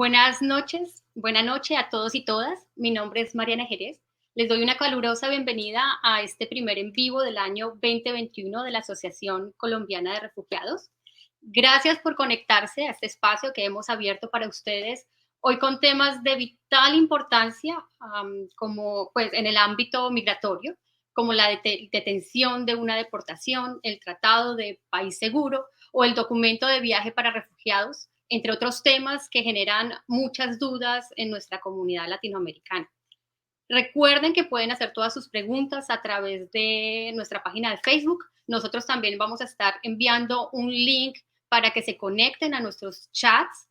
Buenas noches a todos y todas. Mi nombre es Mariana Jerez. Les doy una calurosa bienvenida a este primer en vivo del año 2021 de la Asociación Colombiana de Refugiados. Gracias por conectarse a este espacio que hemos abierto para ustedes hoy con temas de vital importancia, como pues en el ámbito migratorio, como la detención de una deportación, el tratado de país seguro o el documento de viaje para refugiados, entre otros temas que generan muchas dudas en nuestra comunidad latinoamericana. Recuerden que pueden hacer todas sus preguntas a través de nuestra página de Facebook. Nosotros también vamos a estar enviando un link para que se conecten a nuestros chats.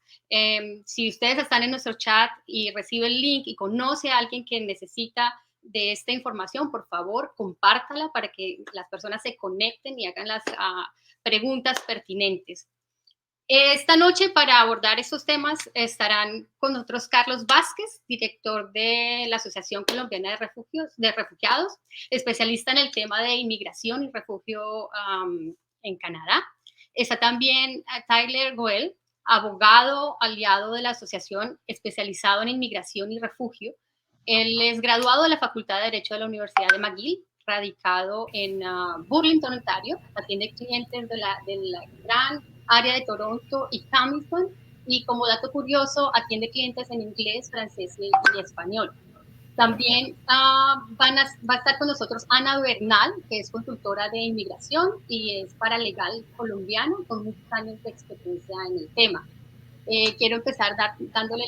Si ustedes están en nuestro chat y reciben el link y conoce a alguien que necesita de esta información, por favor, compártala para que las personas se conecten y hagan las preguntas pertinentes. Esta noche, para abordar estos temas, estarán con nosotros Carlos Vázquez, director de la Asociación Colombiana de Refugiados, especialista en el tema de inmigración y refugio en Canadá. Está también Tyler Goel, abogado aliado de la asociación, especializado en inmigración y refugio. Él es graduado de la Facultad de Derecho de la Universidad de McGill, radicado en Burlington, Ontario. Atiende clientes de la gran área de Toronto y Hamilton, y como dato curioso, atiende clientes en inglés, francés y español. También va a estar con nosotros Ana Bernal, que es consultora de inmigración y es paralegal colombiano con muchos años de experiencia en el tema. Quiero empezar dándole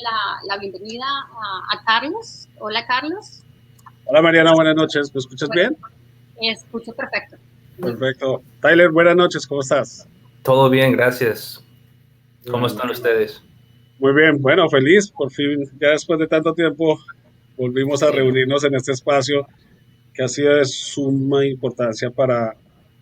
la bienvenida a Carlos. Hola, Carlos. Hola, Mariana, buenas noches. ¿Me escuchas bien? Escucho perfecto. Perfecto. Tyler, buenas noches, ¿cómo estás? Todo bien, gracias. ¿Cómo están ustedes? Muy bien, bueno, feliz, por fin, ya después de tanto tiempo, volvimos a reunirnos en este espacio que ha sido de suma importancia para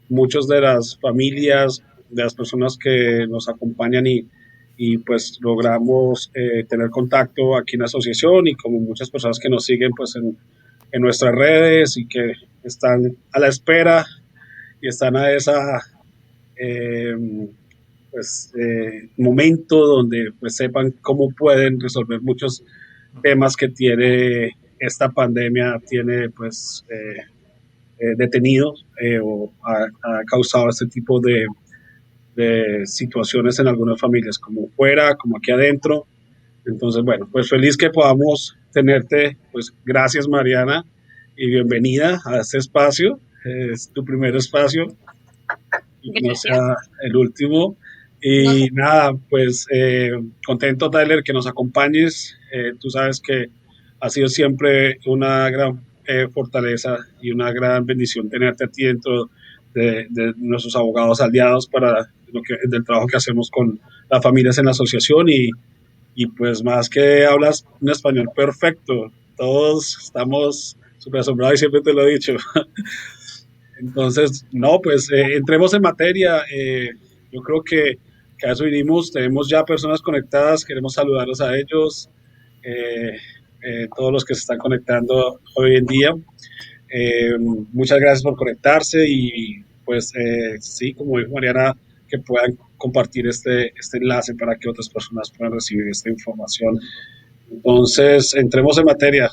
muchas de las familias, de las personas que nos acompañan y pues logramos tener contacto aquí en la asociación y como muchas personas que nos siguen pues en nuestras redes y que están a la espera y están a esa momento donde pues sepan cómo pueden resolver muchos temas que tiene esta pandemia, tiene pues detenidos o ha causado este tipo de situaciones en algunas familias, como fuera, como aquí adentro. Entonces, bueno, pues feliz que podamos tenerte, pues gracias Mariana y bienvenida a este espacio, es tu primer espacio y que no sea el último. Y nada, pues contento, Tyler, que nos acompañes. Tú sabes que ha sido siempre una gran fortaleza y una gran bendición tenerte a ti dentro de nuestros abogados aliados para del trabajo que hacemos con las familias en la asociación y pues más que hablas un español perfecto. Todos estamos súper asombrados y siempre te lo he dicho. Entonces, no, pues entremos en materia. Yo creo que a eso vinimos. Tenemos ya personas conectadas. Queremos saludarlos a ellos, todos los que se están conectando hoy en día. Muchas gracias por conectarse y pues sí, como dijo Mariana, que puedan compartir este enlace para que otras personas puedan recibir esta información. Entonces, entremos en materia.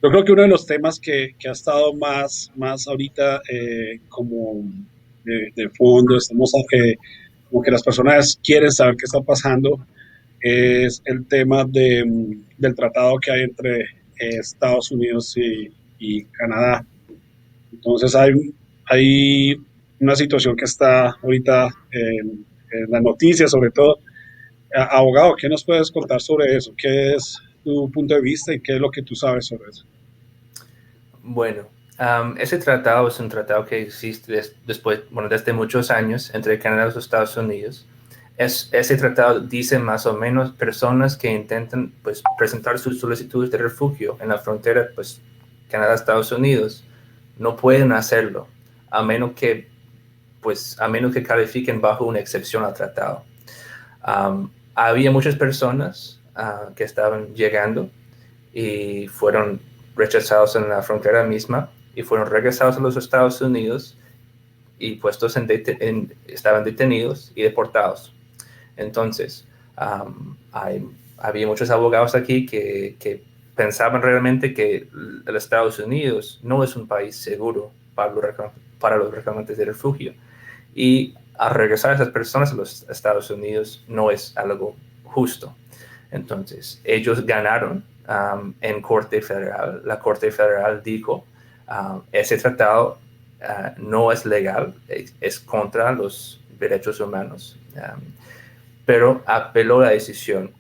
Yo creo que uno de los temas que ha estado más ahorita como de fondo, estamos como que las personas quieren saber qué está pasando, es el tema del tratado que hay entre Estados Unidos y Canadá. Entonces hay una situación que está ahorita en las noticias, sobre todo. Abogado, ¿qué nos puedes contar sobre eso? ¿Qué es tu punto de vista y qué es lo que tú sabes sobre eso? Bueno, ese tratado es un tratado que existe desde muchos años entre Canadá y los Estados Unidos. Ese tratado dice más o menos personas que intentan pues, presentar sus solicitudes de refugio en la frontera pues, Canadá-Estados Unidos no pueden hacerlo a menos que califiquen bajo una excepción al tratado. Había muchas personas que estaban llegando y fueron rechazados en la frontera misma y fueron regresados a los Estados Unidos y puestos estaban detenidos y deportados. Entonces, Había muchos abogados aquí que pensaban realmente que los Estados Unidos no es un país seguro para los reclamantes de refugio. Y al regresar a esas personas a los Estados Unidos no es algo justo. Entonces, ellos ganaron en Corte Federal. La Corte Federal dijo, ese tratado no es legal, es contra los derechos humanos, pero apeló la decisión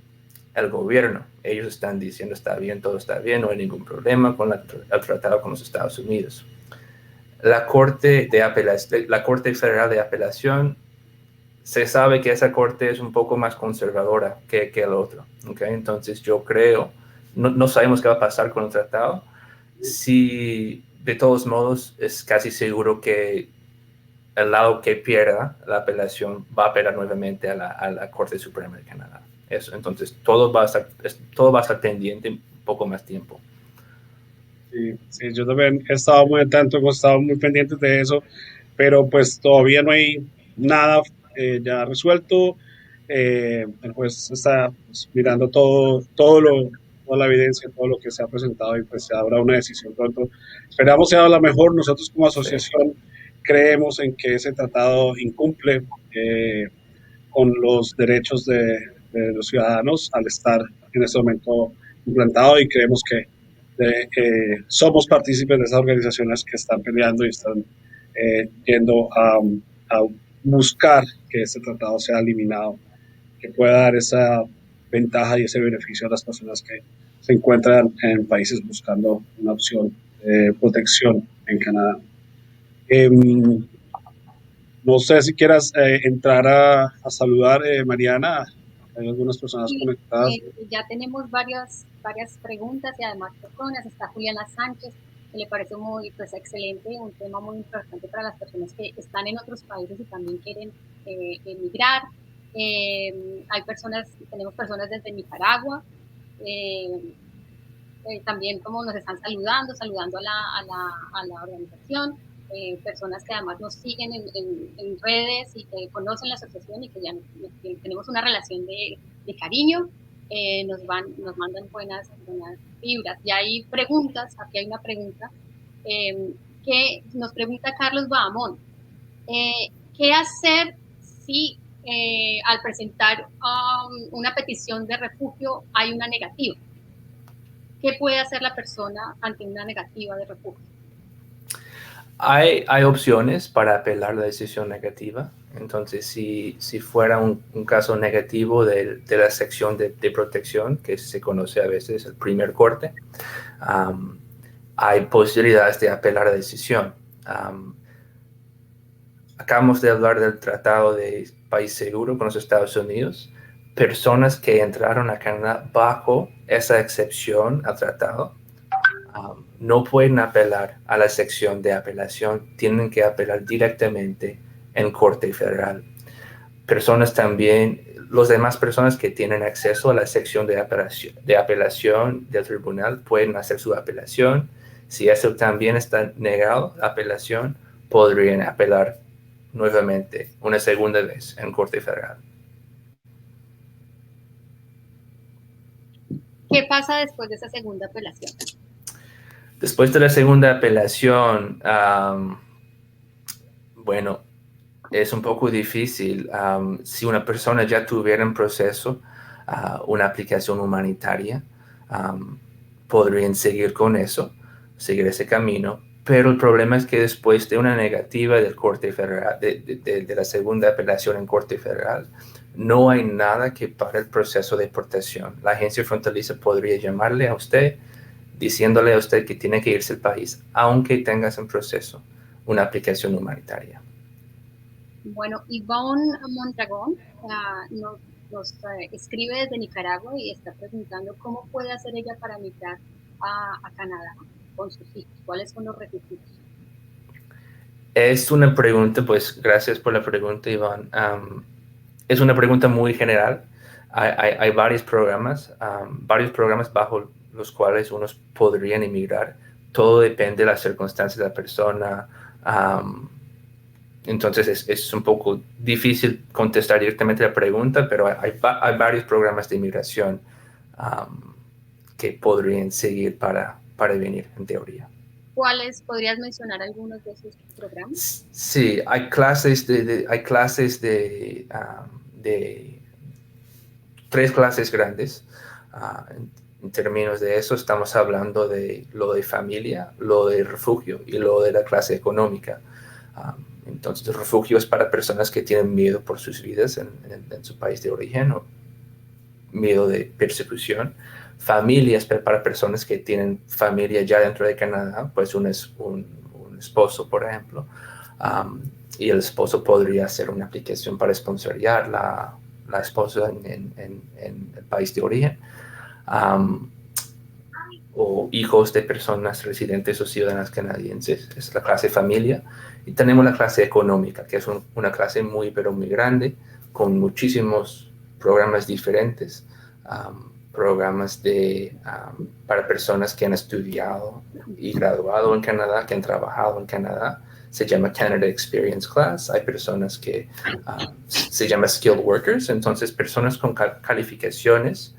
al gobierno. Ellos están diciendo, está bien, todo está bien, no hay ningún problema con el tratado con los Estados Unidos. La Corte Federal de Apelación, se sabe que esa corte es un poco más conservadora que el otro. ¿Okay? Entonces yo creo, no sabemos qué va a pasar con el tratado. Si de todos modos es casi seguro que el lado que pierda la apelación va a apelar nuevamente a la Corte Suprema de Canadá. Eso, entonces todo va a estar pendiente un poco más tiempo. Sí, yo también he estado muy atento, hemos estado muy pendientes de eso, pero pues todavía no hay nada ya resuelto. El juez está pues, mirando toda la evidencia, todo lo que se ha presentado y pues se habrá una decisión pronto. Esperamos sea la mejor. Nosotros como asociación creemos en que ese tratado incumple con los derechos de los ciudadanos al estar en este momento implantado y creemos que somos partícipes de esas organizaciones que están peleando y están yendo a buscar que este tratado sea eliminado, que pueda dar esa ventaja y ese beneficio a las personas que se encuentran en países buscando una opción de protección en Canadá. No sé si quieras entrar a saludar, Mariana. Hay algunas personas conectadas. Ya tenemos varias preguntas y además personas. Está Juliana Sánchez, que le parece muy excelente, un tema muy importante para las personas que están en otros países y también quieren emigrar. Tenemos personas desde Nicaragua, también como nos están saludando a la organización. Personas que además nos siguen en redes y que conocen la asociación y que ya que tenemos una relación de cariño, nos mandan buenas vibras. Y hay preguntas, aquí hay una pregunta que nos pregunta Carlos Bahamón. ¿Qué hacer si al presentar una petición de refugio hay una negativa? ¿Qué puede hacer la persona ante una negativa de refugio? Hay opciones para apelar la decisión negativa. Entonces, si fuera un caso negativo de la sección de protección, que se conoce a veces el primer corte, hay posibilidades de apelar la decisión. Acabamos de hablar del Tratado de País Seguro con los Estados Unidos. Personas que entraron a Canadá bajo esa excepción al tratado no pueden apelar a la sección de apelación, tienen que apelar directamente en Corte Federal. Personas también, las demás personas que tienen acceso a la sección de apelación del tribunal pueden hacer su apelación. Si eso también está negado, apelación, podrían apelar nuevamente una segunda vez en Corte Federal. ¿Qué pasa después de esa segunda apelación? Después de la segunda apelación, bueno, es un poco difícil. Si una persona ya tuviera en proceso una aplicación humanitaria, podrían seguir con eso, seguir ese camino. Pero el problema es que después de una negativa del Corte Federal, de la segunda apelación en Corte Federal, no hay nada que pare el proceso de deportación. La agencia fronteriza podría llamarle a usted, diciéndole a usted que tiene que irse al país, aunque tengas en proceso una aplicación humanitaria. Bueno, Ivonne Mondragón nos escribe desde Nicaragua y está preguntando cómo puede hacer ella para migrar a Canadá con sus hijos, cuáles son los requisitos. Es una pregunta, pues gracias por la pregunta, Ivonne. Es una pregunta muy general. Hay varios programas bajo los cuales unos podrían emigrar. Todo depende de las circunstancias de la persona, Entonces es un poco difícil contestar directamente la pregunta, pero hay varios programas de inmigración que podrían seguir para venir, en teoría. ¿Cuáles podrías mencionar algunos de esos programas? Sí, hay clases de 3 clases grandes. En términos de eso, estamos hablando de lo de familia, lo de refugio y lo de la clase económica. Entonces, el refugio es para personas que tienen miedo por sus vidas en su país de origen o miedo de persecución. Familia es para personas que tienen familia ya dentro de Canadá, pues un esposo, por ejemplo. Y el esposo podría hacer una aplicación para sponsoriar la esposa en el país de origen. O hijos de personas residentes o ciudadanas canadienses, es la clase familia. Y tenemos la clase económica, que es una clase muy, pero muy grande, con muchísimos programas diferentes, programas para personas que han estudiado y graduado en Canadá, que han trabajado en Canadá. Se llama Canada Experience Class. Hay personas que se llama Skilled Workers, entonces personas con calificaciones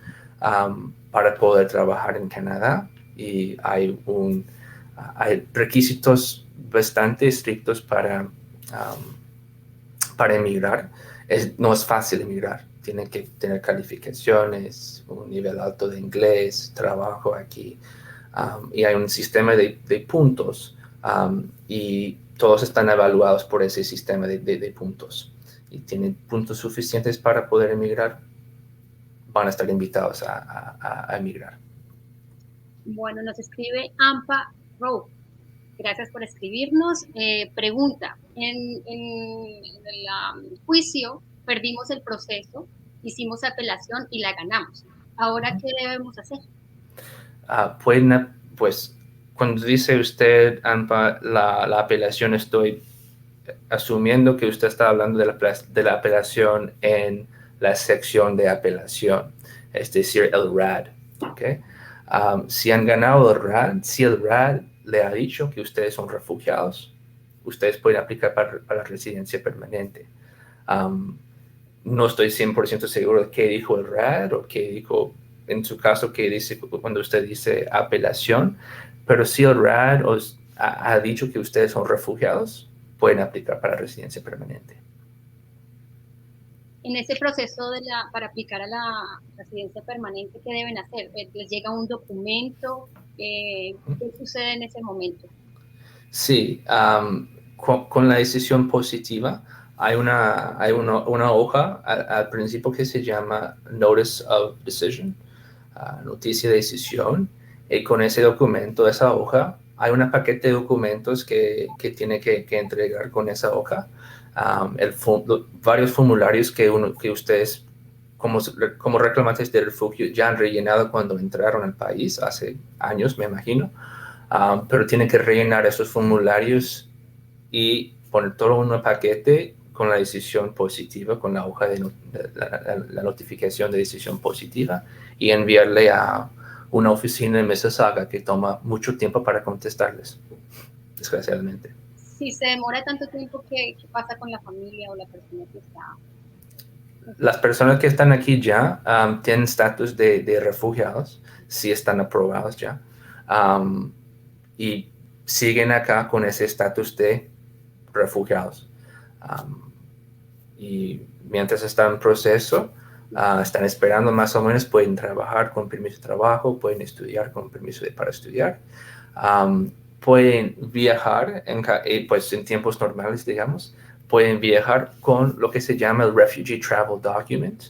para poder trabajar en Canadá, y hay requisitos bastante estrictos para emigrar. No es fácil emigrar. Tienen que tener calificaciones, un nivel alto de inglés, trabajo aquí. Y hay un sistema de puntos y todos están evaluados por ese sistema de puntos. Y tienen puntos suficientes para poder emigrar, van a estar invitados a emigrar. Bueno, nos escribe Ampa Rowe. Gracias por escribirnos. Pregunta, en el juicio perdimos el proceso, hicimos apelación y la ganamos. ¿Ahora qué debemos hacer? Pues cuando dice usted, Ampa, la apelación, estoy asumiendo que usted está hablando de la apelación en la sección de apelación, es decir, el RAD. ¿Okay? Si han ganado el RAD, si el RAD le ha dicho que ustedes son refugiados, ustedes pueden aplicar para la residencia permanente. No estoy 100% seguro de qué dijo el RAD o qué dijo en su caso, que dice cuando usted dice apelación, pero si el RAD os ha dicho que ustedes son refugiados, pueden aplicar para residencia permanente. En ese proceso para aplicar a la residencia permanente, ¿qué deben hacer? ¿Les llega un documento? ¿Qué sucede en ese momento? Sí, con la decisión positiva hay una hoja al principio que se llama Notice of Decision, noticia de decisión, y con ese documento, esa hoja, hay un paquete de documentos que tiene que entregar con esa hoja. Varios formularios que ustedes como reclamantes de refugio ya han rellenado cuando entraron al país hace años, me imagino. Pero tienen que rellenar esos formularios y poner todo en un paquete con la decisión positiva, con la hoja de la notificación de decisión positiva, y enviarle a una oficina en Mississauga que toma mucho tiempo para contestarles, desgraciadamente. Si se demora tanto tiempo, ¿qué pasa con la familia o la persona que está? Las personas que están aquí ya tienen estatus de refugiados, si están aprobados ya, y siguen acá con ese estatus de refugiados. Y mientras están en proceso, están esperando más o menos, pueden trabajar con permiso de trabajo, pueden estudiar con permiso para estudiar, pueden viajar pues en tiempos normales, digamos, pueden viajar con lo que se llama el Refugee Travel Document.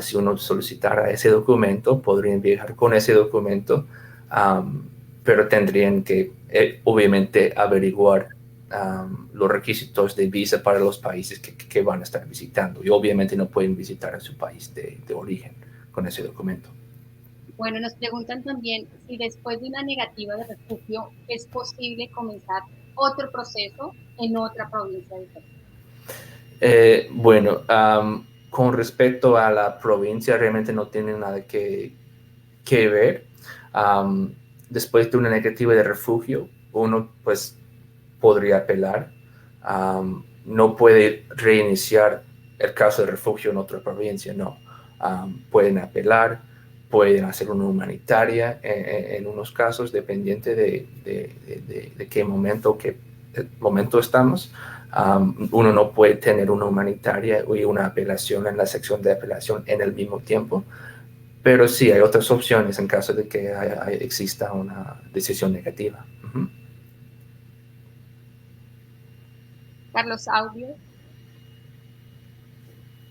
Si uno solicitara ese documento, podrían viajar con ese documento, pero tendrían que obviamente averiguar los requisitos de visa para los países que van a estar visitando, y obviamente no pueden visitar a su país de origen con ese documento. Bueno, nos preguntan también si después de una negativa de refugio es posible comenzar otro proceso en otra provincia diferente. Bueno, con respecto a la provincia, realmente no tiene nada que ver. Después de una negativa de refugio, uno pues podría apelar no puede reiniciar el caso de refugio en otra provincia, no. Pueden apelar, pueden hacer una humanitaria en unos casos, dependiente de qué momento estamos. Uno no puede tener una humanitaria y una apelación en la sección de apelación en el mismo tiempo, pero sí hay otras opciones en caso de que exista una decisión negativa. Uh-huh. Carlos, audio.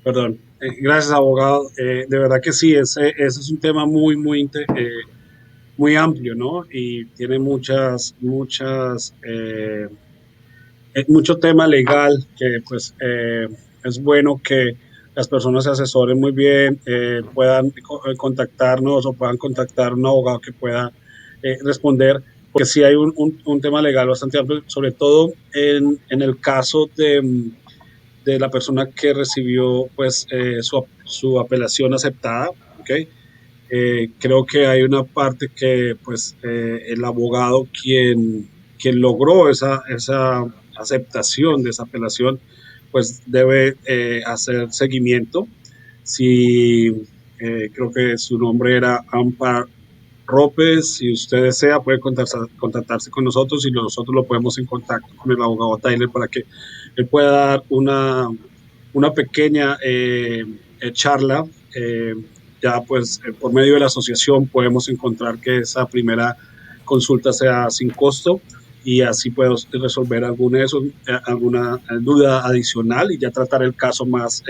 Perdón. Gracias, abogado. De verdad que sí, ese es un tema muy, muy, muy amplio, ¿no? Y tiene mucho tema legal que pues es bueno que las personas se asesoren muy bien, puedan contactarnos o puedan contactar a un abogado que pueda responder, porque sí hay un tema legal bastante amplio, sobre todo en el caso de la persona que recibió pues su apelación aceptada, ¿ok? Creo que hay una parte que pues el abogado quien logró esa aceptación de esa apelación, pues debe hacer seguimiento. Si creo que su nombre era Ampar Ropes, si usted desea puede contactarse con nosotros y nosotros lo podemos en contacto con el abogado Tyler para que él pueda dar una pequeña charla. Ya pues por medio de la asociación podemos encontrar que esa primera consulta sea sin costo y así puedo resolver alguna duda adicional y ya tratar el caso más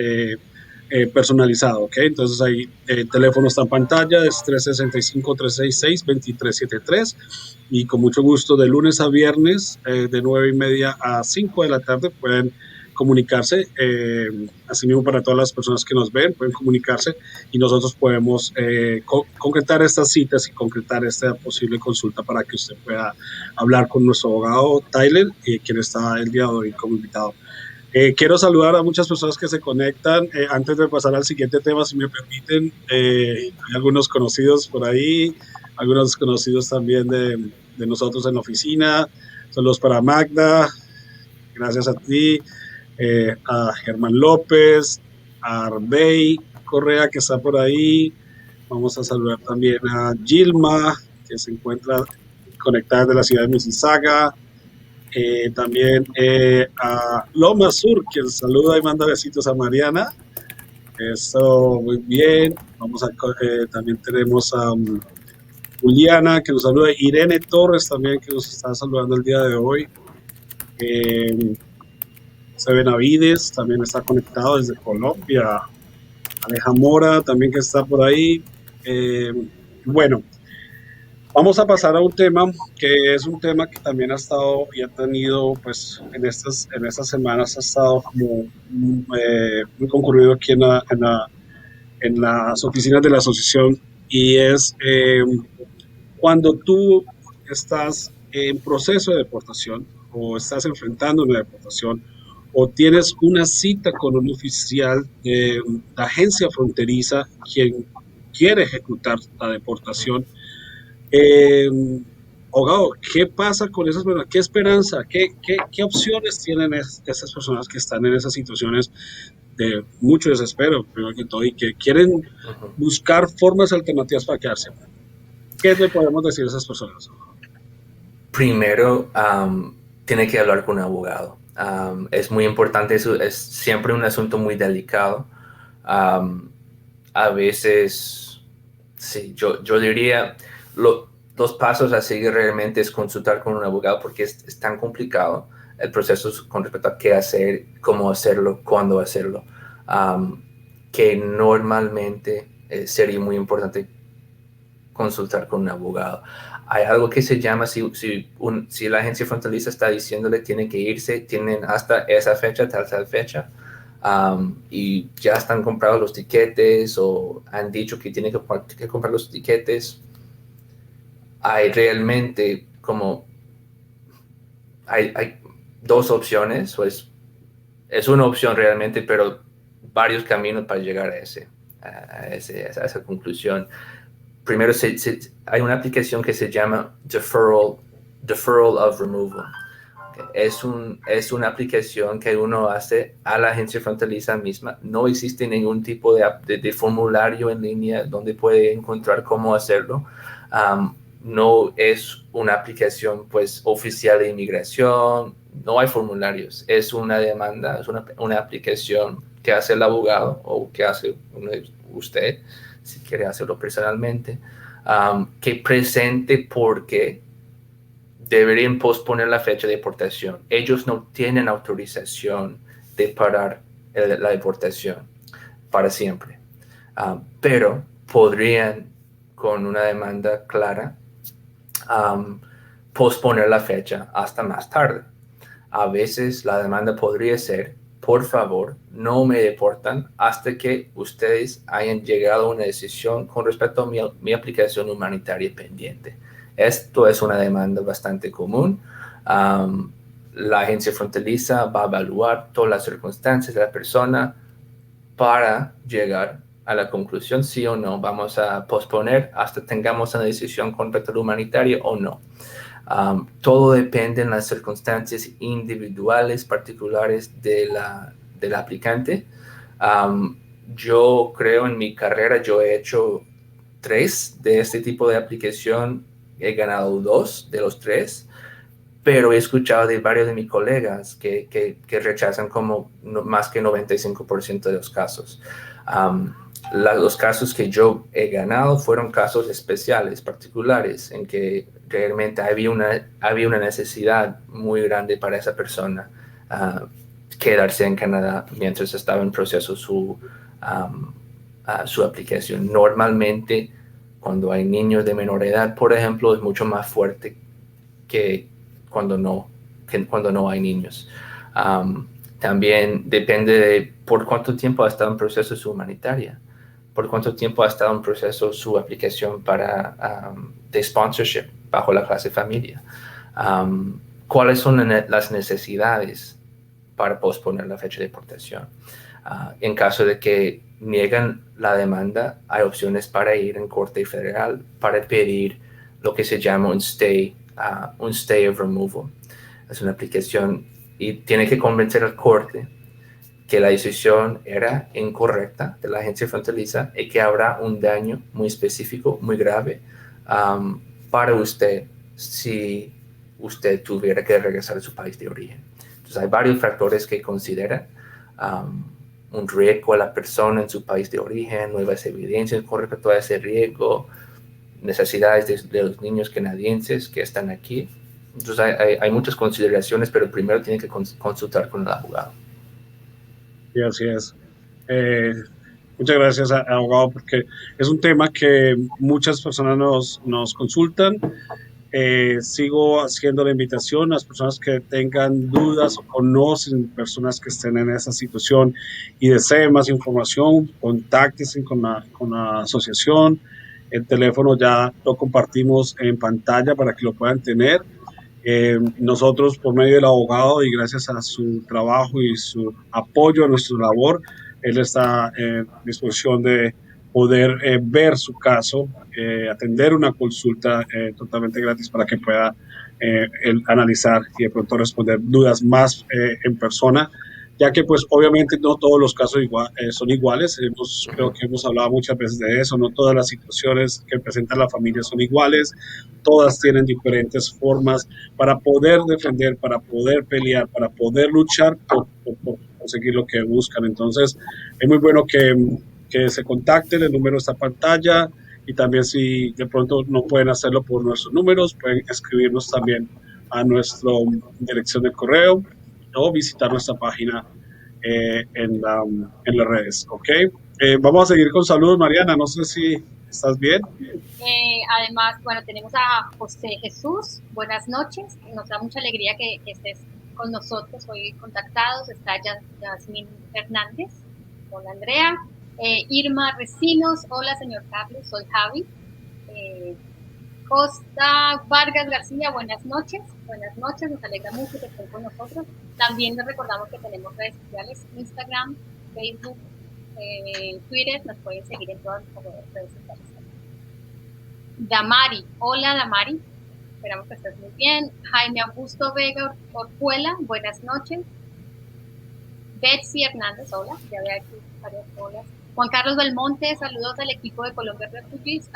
personalizado, ¿ok? Entonces ahí el teléfono está en pantalla, es 365-366-2373 y con mucho gusto de lunes a viernes de 9:30 a 5 de la tarde pueden comunicarse, así mismo para todas las personas que nos ven, pueden comunicarse y nosotros podemos concretar estas citas y concretar esta posible consulta para que usted pueda hablar con nuestro abogado Tyler, quien está el día de hoy como invitado. Quiero saludar a muchas personas que se conectan. Antes de pasar al siguiente tema, si me permiten, hay algunos conocidos por ahí, algunos conocidos también de nosotros en la oficina. Saludos para Magda, gracias a ti, a Germán López, a Arbey Correa, que está por ahí. Vamos a saludar también a Gilma, que se encuentra conectada de la ciudad de Mississauga. También a Loma Sur, quien saluda y manda besitos a Mariana. Eso, muy bien. También tenemos a Juliana, que nos saluda. Irene Torres también, que nos está saludando el día de hoy. Benavides también está conectado desde Colombia. Aleja Mora también que está por ahí. Bueno, vamos a pasar a un tema que es un tema que también ha estado y ha tenido, pues, en estas semanas ha estado como muy concurrido aquí en las oficinas de la asociación y es cuando tú estás en proceso de deportación o estás enfrentando una deportación o tienes una cita con un oficial de la agencia fronteriza quien quiere ejecutar la deportación. Abogado, ¿qué pasa con esas personas? ¿Qué esperanza? ¿Qué opciones tienen esas personas que están en esas situaciones de mucho desespero, primero que todo, y que quieren buscar formas alternativas para quedarse? ¿Qué le podemos decir a esas personas? Primero, tiene que hablar con un abogado. Es muy importante, eso es siempre un asunto muy delicado. A veces, sí, yo diría, los pasos a seguir realmente es consultar con un abogado porque es tan complicado el proceso con respecto a qué hacer, cómo hacerlo, cuándo hacerlo, que normalmente sería muy importante consultar con un abogado. Hay algo que se llama, si la agencia fronteriza está diciéndole tienen que irse, tienen hasta esa fecha, tal fecha, y ya están comprados los tiquetes o han dicho que tienen que comprar los tiquetes, hay realmente hay dos opciones, pues es una opción realmente, pero varios caminos para llegar a esa conclusión. Primero hay una aplicación que se llama Deferral of Removal. Es una aplicación que uno hace a la agencia fronteriza misma. No existe ningún tipo de formulario en línea donde puede encontrar cómo hacerlo. No es una aplicación pues oficial de inmigración, no hay formularios, es una demanda, es una aplicación que hace el abogado o que hace usted, si quiere hacerlo personalmente, que presente por qué deberían posponer la fecha de deportación. Ellos no tienen autorización de parar la deportación para siempre, pero podrían, con una demanda clara, posponer la fecha hasta más tarde. A veces la demanda podría ser: por favor, no me deportan hasta que ustedes hayan llegado a una decisión con respecto a mi aplicación humanitaria pendiente. Esto es una demanda bastante común. La agencia fronteriza va a evaluar todas las circunstancias de la persona para llegar a la conclusión si o no vamos a posponer hasta tengamos una decisión con respecto a la humanitaria o no. Todo depende en las circunstancias individuales particulares del aplicante. Yo creo en mi carrera, yo he hecho 3 de este tipo de aplicación, he ganado 2 de los 3, pero he escuchado de varios de mis colegas que rechazan como más que 95% de los casos. Los casos que yo he ganado fueron casos especiales, particulares, en que realmente había una necesidad muy grande para esa persona quedarse en Canadá mientras estaba en proceso su aplicación. Normalmente, cuando hay niños de menor edad, por ejemplo, es mucho más fuerte que cuando no hay niños. También depende de por cuánto tiempo ha estado en proceso su humanitaria, por cuánto tiempo ha estado en proceso su aplicación de sponsorship bajo la clase familia. ¿Cuáles son las necesidades para posponer la fecha de deportación? En caso de que niegan la demanda, hay opciones para ir en corte federal para pedir lo que se llama un stay of removal. Es una aplicación y tiene que convencer al corte que la decisión era incorrecta de la agencia fronteriza y que habrá un daño muy específico, muy grave para usted si usted tuviera que regresar a su país de origen. Entonces hay varios factores que consideran: un riesgo a la persona en su país de origen, nuevas evidencias con respecto a ese riesgo, necesidades de los niños canadienses que están aquí. Entonces hay muchas consideraciones, pero primero tiene que consultar con el abogado. Sí, así es. Muchas gracias, abogado, porque es un tema que muchas personas nos consultan. Sigo haciendo la invitación a las personas que tengan dudas o conocen personas que estén en esa situación y deseen más información, contáctense con la asociación. El teléfono ya lo compartimos en pantalla para que lo puedan tener. Nosotros, por medio del abogado y gracias a su trabajo y su apoyo a nuestra labor, él está en disposición de poder ver su caso, atender una consulta totalmente gratis para que pueda él analizar y de pronto responder dudas más en persona, ya que pues obviamente no todos los casos son iguales. Creo que hemos hablado muchas veces de eso, no todas las situaciones que presentan la familia son iguales, todas tienen diferentes formas para poder defender, para poder pelear, para poder luchar por conseguir lo que buscan. Entonces, es muy bueno que se contacten, el número está en pantalla y también si de pronto no pueden hacerlo por nuestros números, pueden escribirnos también a nuestra dirección de correo o visitar nuestra página en las redes, ¿ok? Vamos a seguir con saludos, Mariana, no sé si estás bien. Además, bueno, tenemos a José Jesús, buenas noches, nos da mucha alegría que estés con nosotros hoy contactados. Está Yasmín Hernández, hola Andrea, Irma Recinos, hola señor Carlos, soy Javi, Costa Vargas García, buenas noches, nos alegra mucho que estén con nosotros. También les recordamos que tenemos redes sociales, Instagram, Facebook, Twitter, nos pueden seguir en todas nuestras redes sociales. Damari, hola Damari, Esperamos que estés muy bien. Jaime Augusto Vega Orjuela, buenas noches. Betsy Hernández, hola, ya veo aquí varias holas. Juan Carlos Belmonte, saludos al equipo de Colombia Refugees.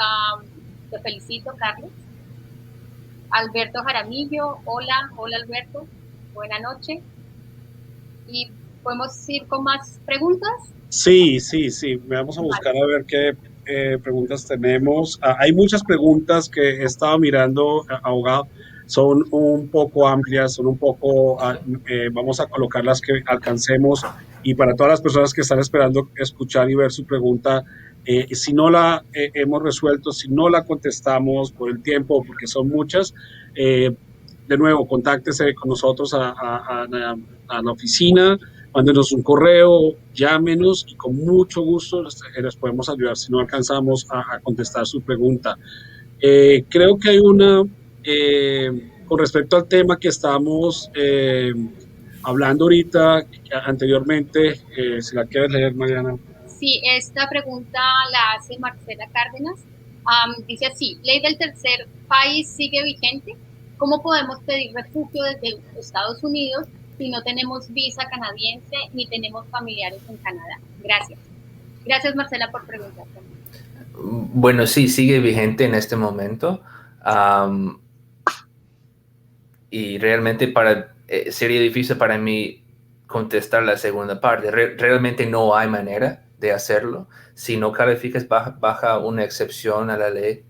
Te felicito, Carlos. Alberto Jaramillo, hola Alberto, buena noche. ¿Y podemos ir con más preguntas? Sí. Vamos a buscar a ver qué preguntas tenemos. Hay muchas preguntas que he estado mirando, abogado. Son un poco amplias, son un poco, vamos a colocar las que alcancemos. Y para todas las personas que están esperando escuchar y ver su pregunta, si no la hemos resuelto, si no la contestamos por el tiempo, porque son muchas, de nuevo, contáctese con nosotros a la oficina, mándenos un correo, llámenos y con mucho gusto les podemos ayudar si no alcanzamos a contestar su pregunta. Creo que hay una, con respecto al tema que estamos hablando ahorita, anteriormente, si la quieres leer, Mariana. Sí, esta pregunta la hace Marcela Cárdenas. Dice así, ley del tercer país sigue vigente. ¿Cómo podemos pedir refugio desde Estados Unidos si no tenemos visa canadiense ni tenemos familiares en Canadá? Gracias. Gracias, Marcela, por preguntar. Bueno, sí, sigue vigente en este momento. Y realmente sería difícil para mí contestar la segunda parte. Realmente no hay manera de hacerlo. Si no calificas baja una excepción a la ley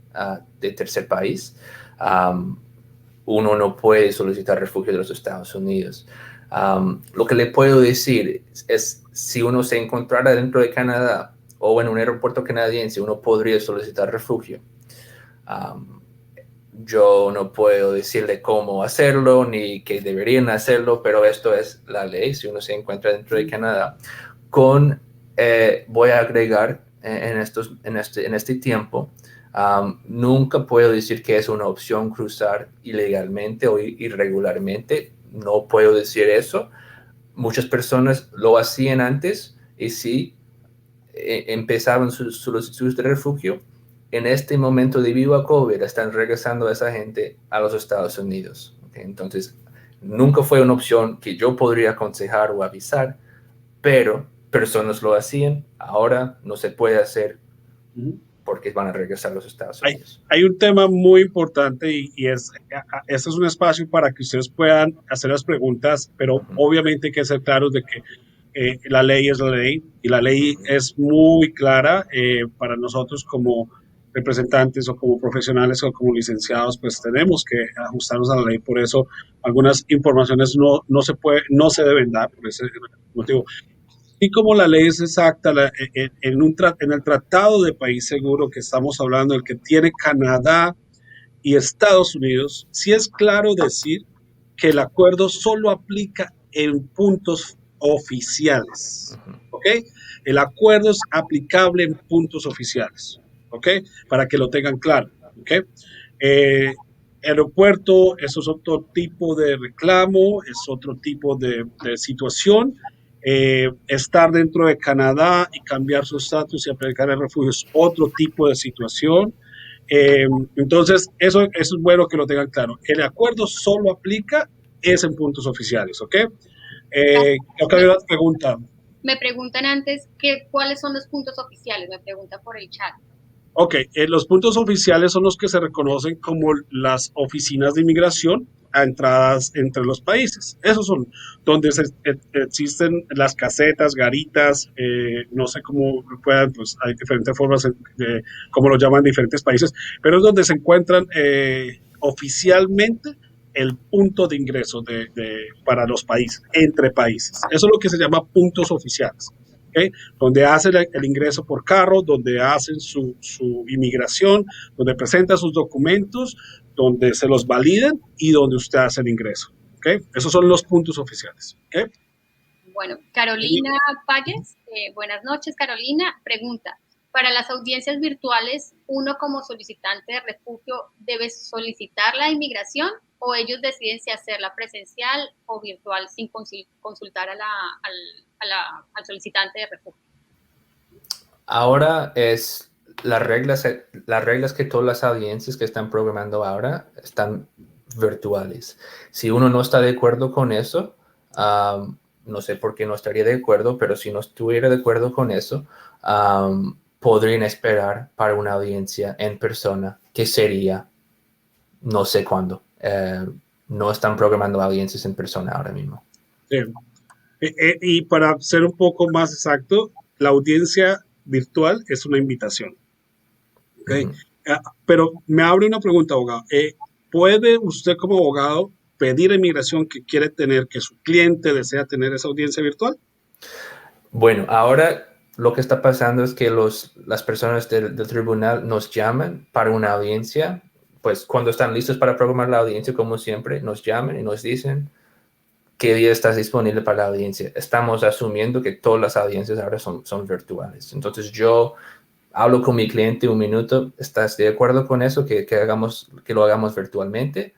de tercer país, uno no puede solicitar refugio de los Estados Unidos. Lo que le puedo decir es, si uno se encontrara dentro de Canadá o en un aeropuerto canadiense, uno podría solicitar refugio. Yo no puedo decirle cómo hacerlo ni que deberían hacerlo, pero esto es la ley si uno se encuentra dentro de Canadá. Voy a agregar en este tiempo, nunca puedo decir que es una opción cruzar ilegalmente o irregularmente. No puedo decir eso. Muchas personas lo hacían antes y sí, empezaban sus solicitudes de refugio. En este momento debido a COVID están regresando a esa gente a los Estados Unidos. ¿Okay? Entonces, nunca fue una opción que yo podría aconsejar o avisar, pero personas lo hacían. Ahora no se puede hacer porque van a regresar a los Estados Unidos. Hay un tema muy importante y este es un espacio para que ustedes puedan hacer las preguntas, pero obviamente hay que ser claros de que la ley es la ley y la ley es muy clara para nosotros como representantes o como profesionales o como licenciados, pues tenemos que ajustarnos a la ley. Por eso algunas informaciones no se deben dar por ese motivo. Y como la ley es exacta, en el Tratado de País Seguro que estamos hablando, el que tiene Canadá y Estados Unidos, sí es claro decir que el acuerdo solo aplica en puntos oficiales, ¿ok? El acuerdo es aplicable en puntos oficiales, ¿ok? Para que lo tengan claro, ¿ok? Aeropuerto, eso es otro tipo de reclamo, es otro tipo de situación. Estar dentro de Canadá y cambiar su estatus y aplicar el refugio es otro tipo de situación. Entonces, eso es bueno que lo tengan claro. El acuerdo solo aplica es en puntos oficiales, ¿ok? Creo que había una pregunta. Me preguntan antes cuáles son los puntos oficiales, me pregunta por el chat. Ok, los puntos oficiales son los que se reconocen como las oficinas de inmigración a entradas entre los países. Esos son donde existen las casetas, garitas, no sé cómo puedan, pues hay diferentes formas de cómo lo llaman en diferentes países, pero es donde se encuentran oficialmente el punto de ingreso para los países, entre países. Eso es lo que se llama puntos oficiales. ¿Okay? Donde hacen el ingreso por carro, donde hacen su inmigración, donde presentan sus documentos, donde se los validan y donde usted hace el ingreso. ¿Okay? Esos son los puntos oficiales. ¿Okay? Bueno, Carolina Valles, buenas noches, Carolina, pregunta, para las audiencias virtuales, ¿uno como solicitante de refugio debe solicitar la inmigración o ellos deciden si hacerla presencial o virtual sin consultar al solicitante de refugio? Ahora es las reglas que todas las audiencias que están programando ahora están virtuales. Si uno no está de acuerdo con eso, no sé por qué no estaría de acuerdo, pero si no estuviera de acuerdo con eso, podrían esperar para una audiencia en persona, que sería no sé cuándo. No están programando audiencias en persona ahora mismo. Sí. Y para ser un poco más exacto, la audiencia virtual es una invitación. ¿Okay? Pero me abre una pregunta, abogado. ¿Puede usted como abogado pedir a inmigración que quiere tener, que su cliente desea tener esa audiencia virtual? Bueno, ahora lo que está pasando es que las personas del tribunal nos llaman para una audiencia. Pues cuando están listos para programar la audiencia, como siempre, nos llaman y nos dicen qué día estás disponible para la audiencia. Estamos asumiendo que todas las audiencias ahora son virtuales. Entonces yo hablo con mi cliente un minuto. ¿Estás de acuerdo con eso? Que lo hagamos virtualmente.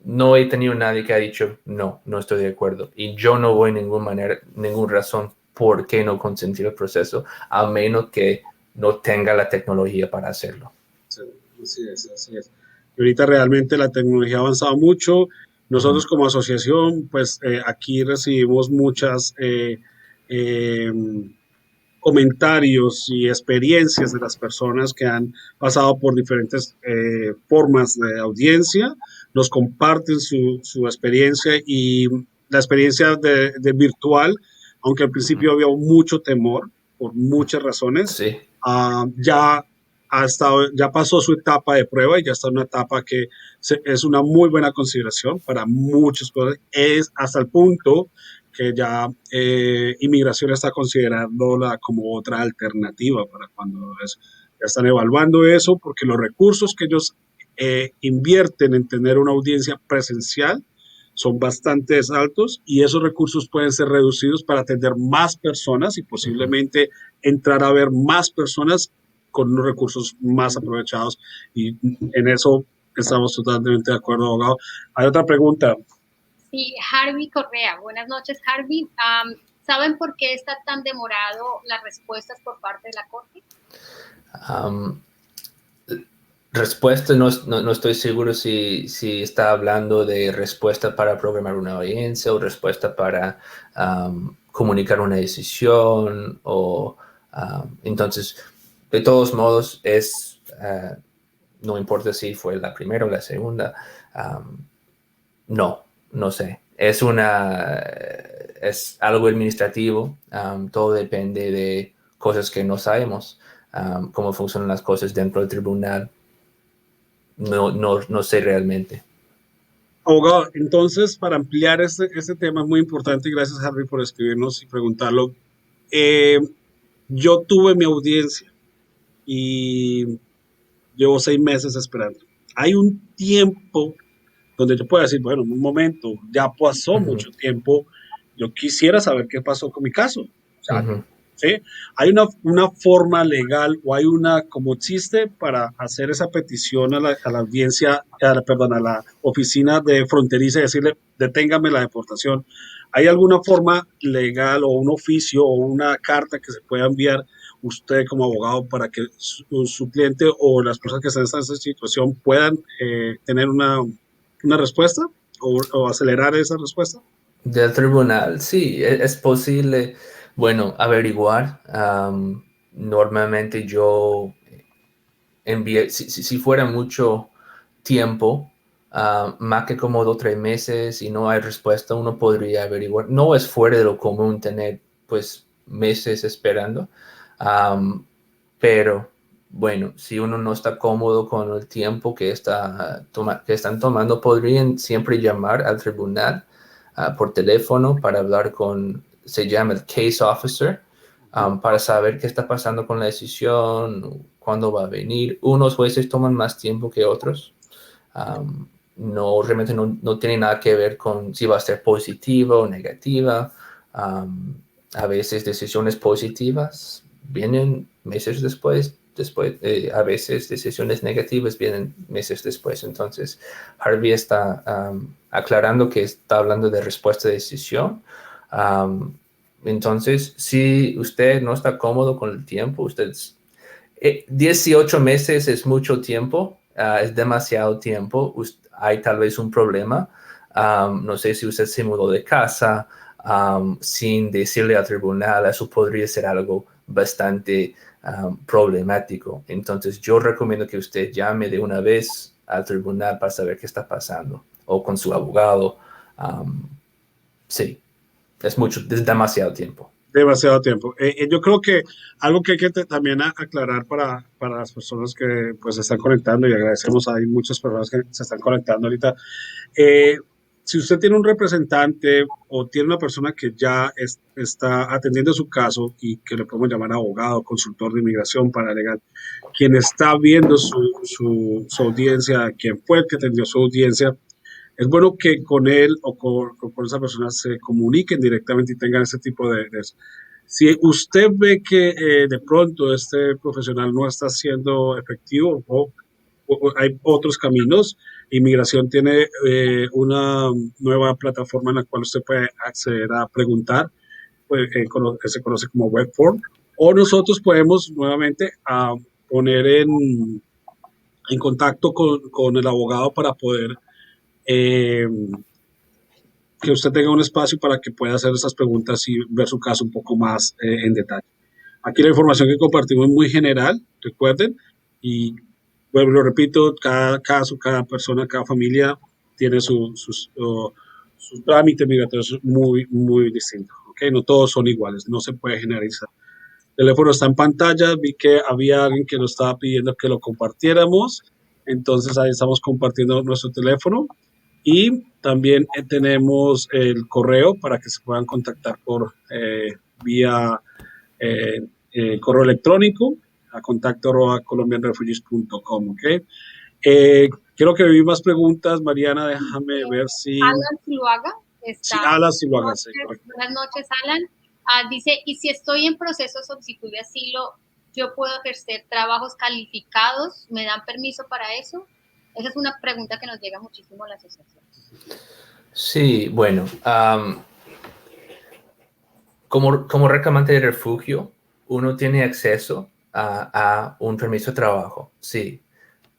No he tenido nadie que ha dicho no estoy de acuerdo. Y yo no voy ninguna razón por qué no consentir el proceso, a menos que no tenga la tecnología para hacerlo. Sí, así es, así es. Y ahorita realmente la tecnología ha avanzado mucho. Nosotros como asociación, pues aquí recibimos muchas comentarios y experiencias de las personas que han pasado por diferentes formas de audiencia, nos comparten su experiencia y la experiencia de virtual, aunque al principio había mucho temor por muchas razones, Sí. ya pasó su etapa de prueba y ya está en una etapa que es una muy buena consideración para muchas cosas, es hasta el punto que ya inmigración está considerándola como otra alternativa para cuando ya están evaluando eso, porque los recursos que ellos invierten en tener una audiencia presencial son bastante altos y esos recursos pueden ser reducidos para atender más personas y posiblemente entrar a ver más personas con unos recursos más aprovechados, y en eso estamos totalmente de acuerdo, abogado. Hay otra pregunta. Sí, Harvey Correa. Buenas noches, Harvey. ¿Saben por qué está tan demorado las respuestas por parte de la Corte? Respuesta, no estoy seguro si está hablando de respuesta para programar una audiencia o respuesta para comunicar una decisión. Entonces, de todos modos, no importa si fue la primera o la segunda, no sé. Es algo administrativo. Todo depende de cosas que no sabemos, cómo funcionan las cosas dentro del tribunal. No sé realmente. Abogado, entonces, para ampliar este tema es muy importante, y gracias, Harvey, por escribirnos y preguntarlo. Yo tuve mi audiencia y llevo 6 meses esperando. Hay un tiempo donde yo puedo decir, bueno, en un momento, ya pasó mucho tiempo, yo quisiera saber qué pasó con mi caso. O sea, ¿sí? Hay una forma legal o hay como existe para hacer esa petición a la audiencia, perdón, a la oficina de fronteriza y decirle, deténgame la deportación. ¿Hay alguna forma legal o un oficio o una carta que se pueda enviar usted como abogado para que su cliente o las personas que están en esa situación puedan tener una respuesta o acelerar esa respuesta? Del tribunal, sí, es posible, bueno, averiguar. Normalmente yo envié, si fuera mucho tiempo, más que como 2 o 3 meses y no hay respuesta, uno podría averiguar. No es fuera de lo común tener pues meses esperando, pero bueno, si uno no está cómodo con el tiempo que están tomando, podrían siempre llamar al tribunal por teléfono para hablar se llama el case officer, para saber qué está pasando con la decisión, cuándo va a venir. Unos jueces toman más tiempo que otros. Realmente no tiene nada que ver con si va a ser positiva o negativa. A veces decisiones positivas vienen meses después, a veces decisiones negativas vienen meses después. Entonces, Harvey está aclarando que está hablando de respuesta de decisión. Entonces, si usted no está cómodo con el tiempo, usted 18 meses es mucho tiempo, es demasiado tiempo. Hay tal vez un problema. No sé si usted se mudó de casa sin decirle al tribunal. Eso podría ser algo bastante problemático. Entonces, yo recomiendo que usted llame de una vez al tribunal para saber qué está pasando, o con su abogado. Sí, es demasiado tiempo. Demasiado tiempo. Yo creo que algo que hay que también aclarar para las personas que pues se están conectando, y agradecemos, hay muchas personas que se están conectando ahorita. Si usted tiene un representante o tiene una persona que ya está atendiendo su caso y que le podemos llamar abogado, consultor de inmigración, paralegal, quien está viendo su audiencia, quien fue el que atendió su audiencia, es bueno que con él o con esa persona se comuniquen directamente y tengan ese tipo de eso. Si usted ve que de pronto este profesional no está siendo efectivo o hay otros caminos, Inmigración tiene una nueva plataforma en la cual usted puede acceder a preguntar, pues, que se conoce como webform, o nosotros podemos nuevamente poner en contacto con el abogado para poder eh, que usted tenga un espacio para que pueda hacer esas preguntas y ver su caso un poco más en detalle. Aquí la información que compartimos es muy general, recuerden, y bueno, lo repito, cada caso, cada persona, cada familia tiene su trámite migratorio muy, muy distinto. ¿Okay? No todos son iguales, no se puede generalizar. El teléfono está en pantalla, vi que había alguien que nos estaba pidiendo que lo compartiéramos, entonces ahí estamos compartiendo nuestro teléfono. Y también tenemos el correo para que se puedan contactar por vía correo electrónico a contacto@colombianrefugees.com, ¿ok? Creo que vi más preguntas, Mariana, déjame ver si... Alan Zuluaga Sí, Alan Zuluaga, sí, buenas noches, Alan. Dice, y si estoy en proceso de solicitud de asilo, ¿yo puedo ejercer trabajos calificados? ¿Me dan permiso para eso? Esa es una pregunta que nos llega muchísimo a la asociación. Sí, bueno, como reclamante de refugio, uno tiene acceso a un permiso de trabajo, sí,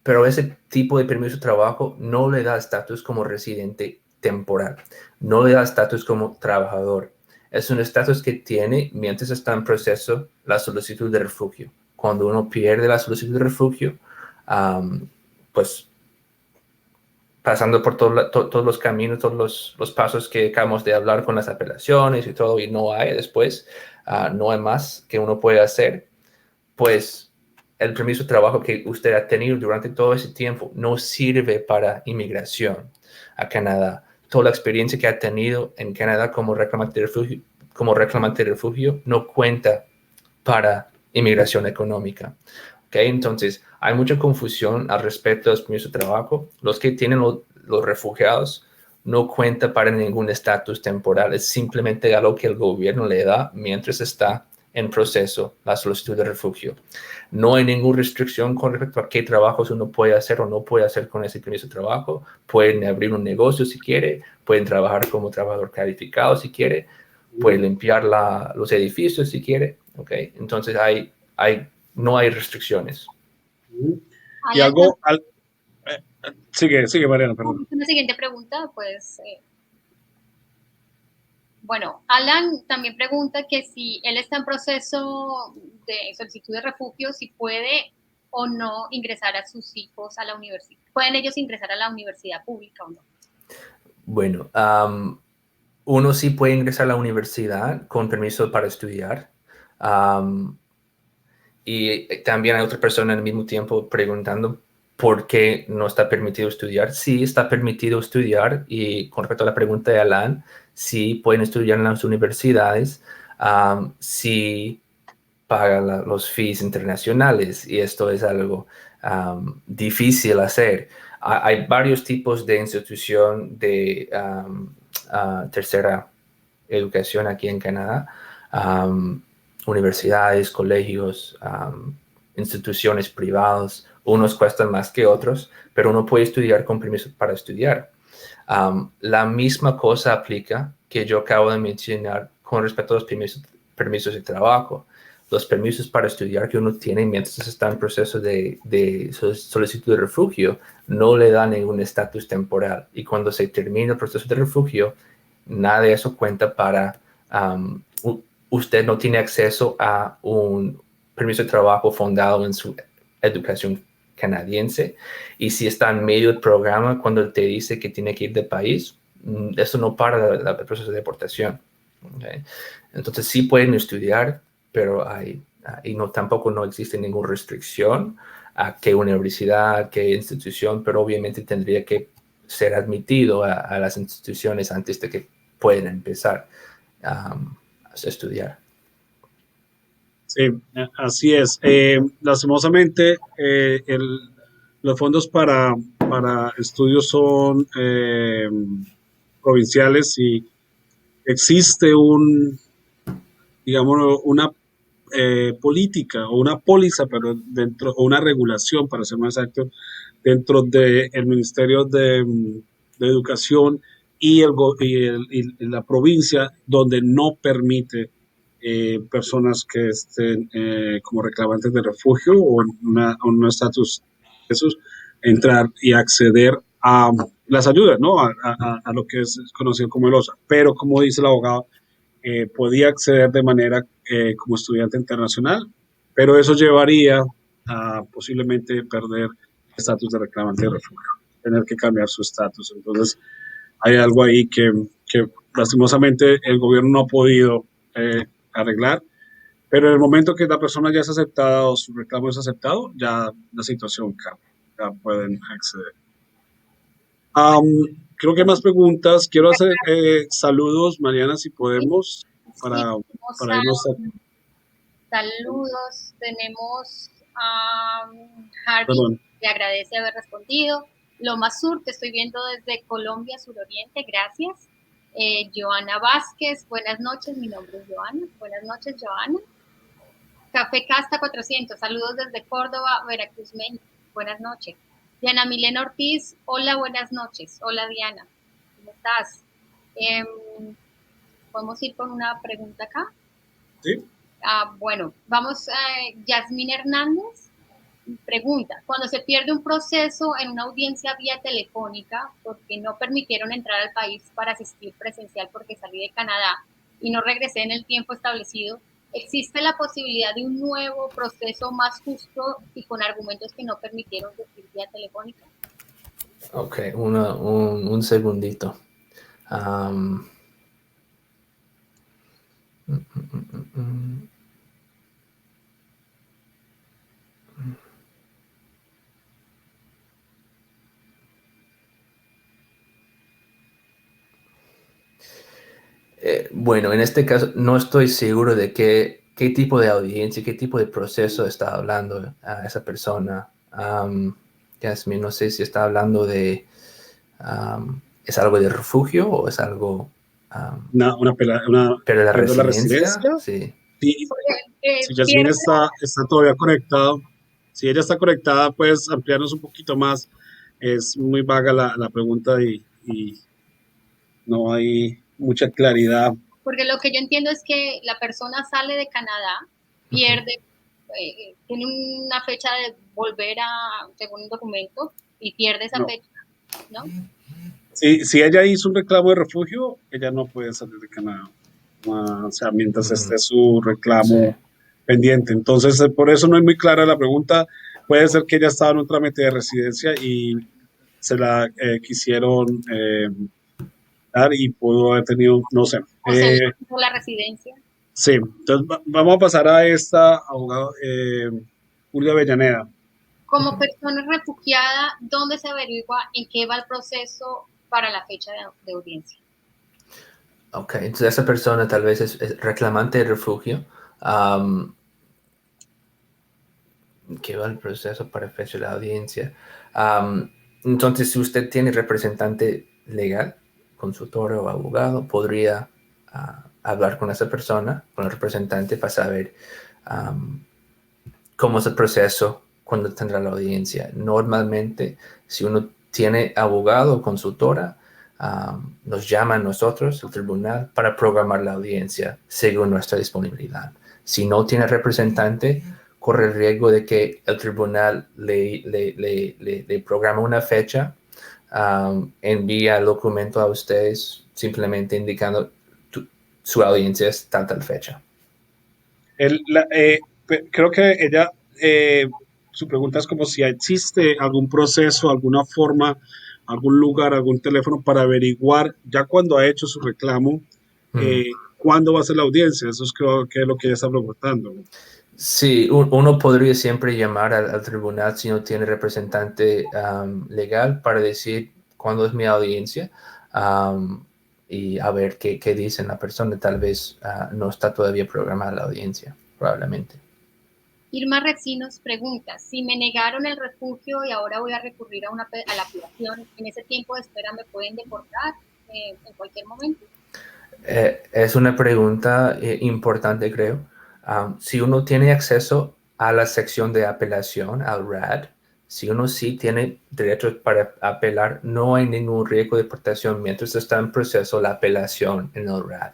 pero ese tipo de permiso de trabajo no le da estatus como residente temporal, no le da estatus como trabajador. Es un estatus que tiene mientras está en proceso la solicitud de refugio. Cuando uno pierde la solicitud de refugio, pues pasando por todos los caminos, todos los pasos que acabamos de hablar con las apelaciones y todo, y no hay después, no hay más que uno puede hacer, pues el permiso de trabajo que usted ha tenido durante todo ese tiempo no sirve para inmigración a Canadá. Toda la experiencia que ha tenido en Canadá como reclamante de refugio no cuenta para inmigración económica. ¿Okay? Entonces, hay mucha confusión al respecto de los permisos de trabajo. Los que tienen los refugiados no cuenta para ningún estatus temporal. Es simplemente algo que el gobierno le da mientras está en proceso la solicitud de refugio. No hay ninguna restricción con respecto a qué trabajos uno puede hacer o no puede hacer con ese permiso de trabajo. Pueden abrir un negocio si quiere, pueden trabajar como trabajador calificado si quiere, pueden limpiar los edificios si quiere. ¿Okay? Entonces, no hay restricciones. Y algo... sigue, Mariana, perdón. Una siguiente pregunta, pues... Bueno, Alan también pregunta que si él está en proceso de solicitud de refugio, si puede o no ingresar a sus hijos a la universidad. ¿Pueden ellos ingresar a la universidad pública o no? Bueno, uno sí puede ingresar a la universidad con permiso para estudiar. Y también hay otra persona al mismo tiempo preguntando por qué no está permitido estudiar. Sí, está permitido estudiar, y con respecto a la pregunta de Alan, sí pueden estudiar en las universidades, sí pagan los fees internacionales, y esto es algo difícil hacer. Hay varios tipos de institución de tercera educación aquí en Canadá. Universidades, colegios, instituciones privadas. Unos cuestan más que otros, pero uno puede estudiar con permiso para estudiar. La misma cosa aplica que yo acabo de mencionar con respecto a los permisos de trabajo. los permisos para estudiar que uno tiene mientras está en proceso de solicitud de refugio no le da ningún estatus temporal. Y cuando se termina el proceso de refugio, nada de eso cuenta para... usted no tiene acceso a un permiso de trabajo fundado en su educación canadiense. Y si está en medio del programa, cuando te dice que tiene que ir del país, eso no para el proceso de deportación. ¿Okay? Entonces sí pueden estudiar, pero tampoco no existe ninguna restricción a qué universidad, qué institución, pero obviamente tendría que ser admitido a las instituciones antes de que puedan empezar a estudiar. Sí, así es. Lastimosamente, los fondos para estudios son provinciales y existe digamos, una política o una póliza, pero o una regulación, para ser más exacto, dentro del Ministerio de Educación y la provincia, donde no permite personas que estén como reclamantes de refugio o en un estatus de esos, entrar y acceder a las ayudas, ¿no? A lo que es conocido como el OSA. Pero como dice el abogado, podía acceder de manera como estudiante internacional, pero eso llevaría a posiblemente perder el estatus de reclamante de refugio, tener que cambiar su estatus. Entonces, hay algo ahí que lastimosamente el gobierno no ha podido arreglar, pero en el momento que la persona ya es aceptada o su reclamo es aceptado, ya la situación cambia, ya pueden acceder. Creo que hay más preguntas. Quiero hacer saludos, Mariana, si podemos, para irnos a... Saludos, tenemos a Harvey, Perdón. que agradece haber respondido. Loma Sur, te estoy viendo desde Colombia, suroriente, gracias. Joana Vázquez, buenas noches, mi nombre es Joana. Buenas noches, Joana. Café Casta 400, saludos desde Córdoba, Veracruz, México. Buenas noches. Diana Milena Ortiz, hola, buenas noches. Hola, Diana, ¿cómo estás? ¿Podemos ir con una pregunta acá? Sí. Bueno, vamos, Yasmín Hernández pregunta, cuando se pierde un proceso en una audiencia vía telefónica porque no permitieron entrar al país para asistir presencial porque salí de Canadá y no regresé en el tiempo establecido, ¿existe la posibilidad de un nuevo proceso más justo y con argumentos que no permitieron asistir vía telefónica? Ok, un segundito. Bueno, en este caso no estoy seguro de qué tipo de audiencia, qué tipo de proceso está hablando a esa persona. Yasmin, no sé si está hablando de... ¿es algo de refugio o es algo... ¿pero la residencia? Sí. Si Yasmin está todavía conectado, si ella está conectada, puedes ampliarnos un poquito más. Es muy vaga la pregunta y no hay mucha claridad. Porque lo que yo entiendo es que la persona sale de Canadá, pierde, tiene una fecha de volver según un documento, y pierde esa fecha, ¿no? Si ella hizo un reclamo de refugio, ella no puede salir de Canadá. O sea, mientras esté su reclamo pendiente. Entonces, por eso no es muy clara la pregunta. Puede ser que ella estaba en un trámite de residencia y se la quisieron dar y pudo haber tenido, no sé. O sea, la residencia. Sí, entonces vamos a pasar a esta abogada, Julia Avellaneda. Como persona refugiada, ¿dónde se averigua en qué va el proceso para la fecha de audiencia? Ok, entonces esa persona tal vez es reclamante de refugio. ¿Qué va el proceso para fecha de la audiencia? Entonces, si usted tiene representante legal, consultor o abogado, podría hablar con esa persona, con el representante, para saber cómo es el proceso cuando tendrá la audiencia. Normalmente, si uno tiene abogado o consultora, nos llama a nosotros, el tribunal, para programar la audiencia según nuestra disponibilidad. Si no tiene representante, corre el riesgo de que el tribunal le programa una fecha, envía el documento a ustedes simplemente indicando su audiencia es tal fecha. Creo que ella, su pregunta es como si existe algún proceso, alguna forma, algún lugar, algún teléfono para averiguar, ya cuando ha hecho su reclamo, cuándo va a ser la audiencia. Eso es creo que es lo que ella está preguntando. Sí, uno podría siempre llamar al tribunal si no tiene representante legal para decir cuándo es mi audiencia y a ver qué dicen la persona. Tal vez no está todavía programada la audiencia, probablemente. Irma Recinos pregunta, si me negaron el refugio y ahora voy a recurrir a la apelación, ¿en ese tiempo de espera me pueden deportar en cualquier momento? Es una pregunta importante, creo. Si uno tiene acceso a la sección de apelación, al RAD, si uno sí tiene derechos para apelar, no hay ningún riesgo de deportación mientras está en proceso la apelación en el RAD.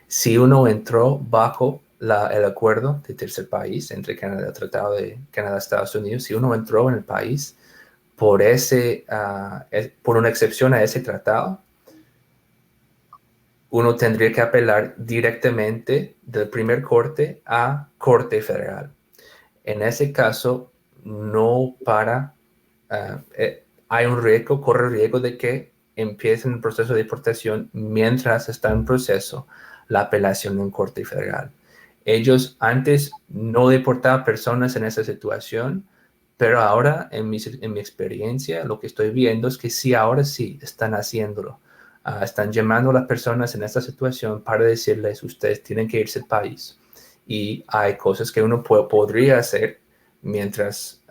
Si uno entró bajo el acuerdo de tercer país entre Canadá, el Tratado de Canadá-Estados Unidos, si uno entró en el país por una excepción a ese tratado, uno tendría que apelar directamente del primer corte a corte federal. En ese caso, hay un riesgo, corre el riesgo de que empiecen el proceso de deportación mientras está en proceso la apelación en corte federal. Ellos antes no deportaban personas en esa situación, pero ahora, en mi experiencia, lo que estoy viendo es que sí, ahora sí están haciéndolo. Están llamando a las personas en esta situación para decirles, ustedes tienen que irse al país. Y hay cosas que uno podría hacer mientras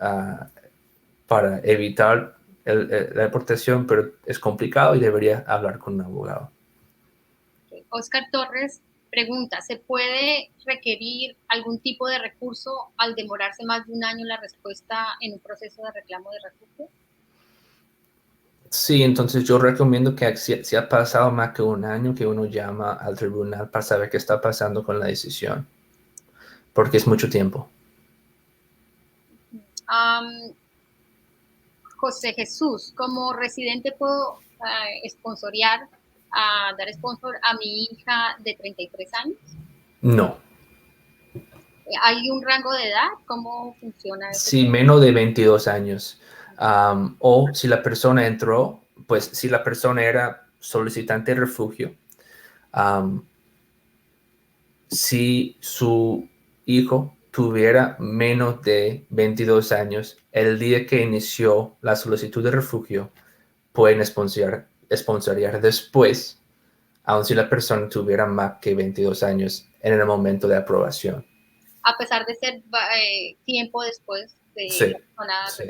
para evitar la deportación, pero es complicado y debería hablar con un abogado. Oscar Torres pregunta, ¿se puede requerir algún tipo de recurso al demorarse más de un año la respuesta en un proceso de reclamo de refugio? Sí, entonces yo recomiendo que si ha pasado más que un año, que uno llama al tribunal para saber qué está pasando con la decisión, porque es mucho tiempo. José Jesús, como residente puedo dar sponsor a mi hija de 33 años. No. ¿Hay un rango de edad? ¿Cómo funciona eso? Sí, menos de 22 años. O si la persona entró, pues si la persona era solicitante de refugio, si su hijo tuviera menos de 22 años, el día que inició la solicitud de refugio, pueden sponsorear después, aun si la persona tuviera más que 22 años en el momento de aprobación. A pesar de ser tiempo después de sí, la persona. Sí.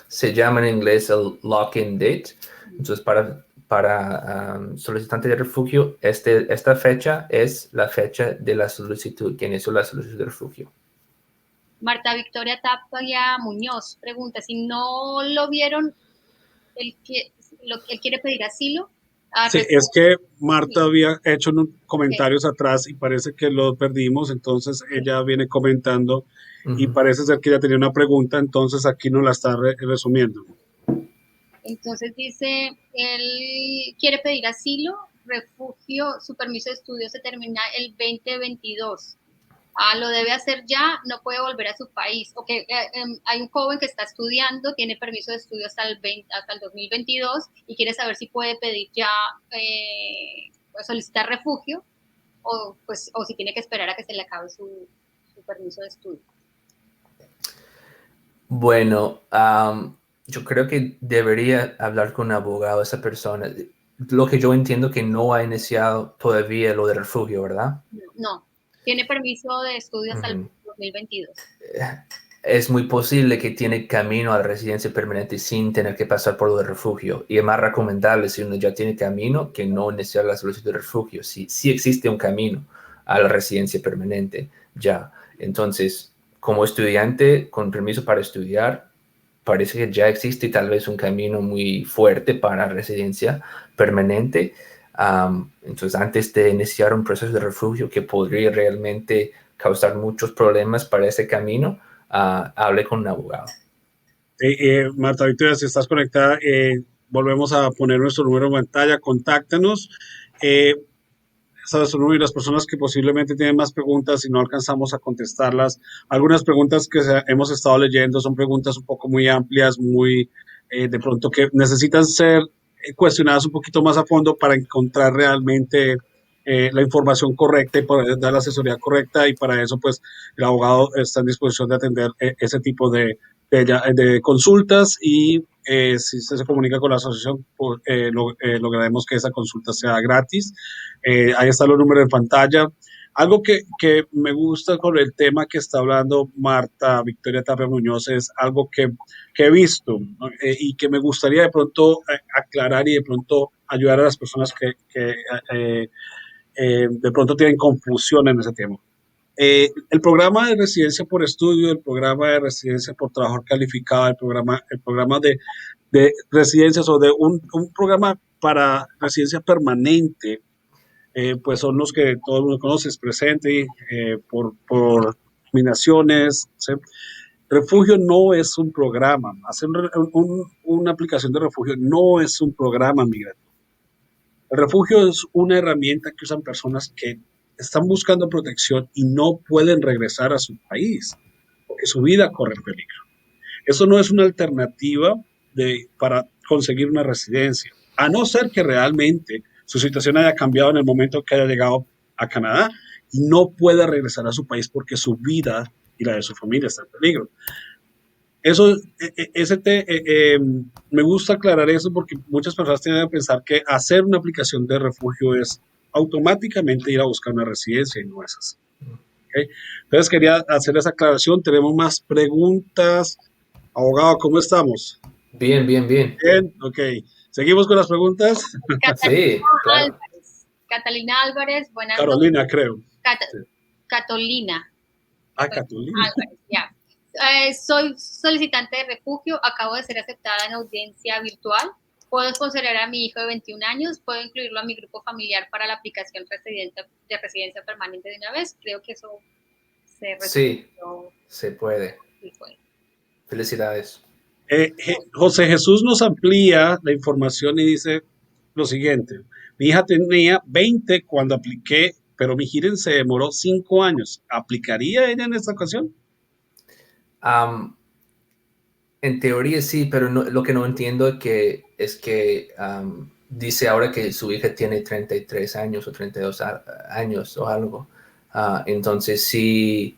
Se llama en inglés el lock-in date. Entonces, para solicitante de refugio, esta fecha es la fecha de la solicitud, que inició la solicitud de refugio. Marta Victoria Tapia Muñoz pregunta, si no lo vieron, él quiere pedir asilo. Sí, es que Marta había hecho unos comentarios atrás y parece que lo perdimos, entonces ella viene comentando y parece ser que ella tenía una pregunta, entonces aquí nos la está resumiendo. Entonces dice, él quiere pedir asilo, refugio, su permiso de estudio se termina el 2022. Lo debe hacer ya, no puede volver a su país. Okay, hay un joven que está estudiando, tiene permiso de estudio hasta el 2022 y quiere saber si puede pedir ya, solicitar refugio o si tiene que esperar a que se le acabe su permiso de estudio. Bueno, yo creo que debería hablar con un abogado esa persona. Lo que yo entiendo que no ha iniciado todavía lo de refugio, ¿verdad? No. Tiene permiso de estudio hasta el 2022. Es muy posible que tiene camino a la residencia permanente sin tener que pasar por lo de refugio. Y es más recomendable, si uno ya tiene camino, que no iniciar la solicitud de refugio. Si existe un camino a la residencia permanente, ya. Entonces, como estudiante con permiso para estudiar, parece que ya existe tal vez un camino muy fuerte para residencia permanente. Entonces, antes de iniciar un proceso de refugio que podría realmente causar muchos problemas para ese camino, hable con un abogado. Marta Victoria, si estás conectada, volvemos a poner nuestro número en pantalla, contáctanos. Y las personas que posiblemente tienen más preguntas y no alcanzamos a contestarlas. Algunas preguntas que hemos estado leyendo son preguntas un poco muy amplias, muy de pronto que necesitan ser cuestionadas un poquito más a fondo para encontrar realmente la información correcta y poder dar la asesoría correcta, y para eso pues el abogado está en disposición de atender ese tipo de consultas, y si usted se comunica con la asociación, pues, lograremos que esa consulta sea gratis. Ahí están los números en pantalla. Algo que me gusta con el tema que está hablando Marta Victoria Tapia Muñoz es algo que he visto, ¿no? Y que me gustaría de pronto aclarar y de pronto ayudar a las personas que de pronto tienen confusión en ese tema. El programa de residencia por estudio, el programa de residencia por trabajador calificado, el programa de residencias, o de un programa para residencia permanente, pues son los que todo el mundo conoce, es presente por nominaciones. ¿Sí? Refugio no es un programa. Hacer una aplicación de refugio no es un programa migratorio. El refugio es una herramienta que usan personas que están buscando protección y no pueden regresar a su país porque su vida corre peligro. Eso no es una alternativa para conseguir una residencia, a no ser que realmente su situación haya cambiado en el momento que haya llegado a Canadá y no pueda regresar a su país porque su vida y la de su familia está en peligro. Eso, me gusta aclarar eso porque muchas personas tienden a pensar que hacer una aplicación de refugio es automáticamente ir a buscar una residencia, y no es así. ¿Okay? Entonces quería hacer esa aclaración. Tenemos más preguntas. Abogado, ¿cómo estamos? Bien. Bien, ok. ¿Seguimos con las preguntas? Sí, claro. Álvarez. Catalina Álvarez, buenas Carolina, noches. creo. Sí. Catalina. Catalina. Álvarez, ya. Soy solicitante de refugio, acabo de ser aceptada en audiencia virtual. ¿Puedo sponsorar a mi hijo de 21 años? ¿Puedo incluirlo a mi grupo familiar para la aplicación de residencia permanente de una vez? Creo que eso se resolvió. Sí, se puede. Sí, puede. Felicidades. José Jesús nos amplía la información y dice lo siguiente: mi hija tenía 20 cuando apliqué, pero mi hearing se demoró 5 años. ¿Aplicaría ella en esta ocasión? En teoría sí, pero lo que no entiendo es que dice ahora que su hija tiene 33 años o 32 años o algo. Entonces sí,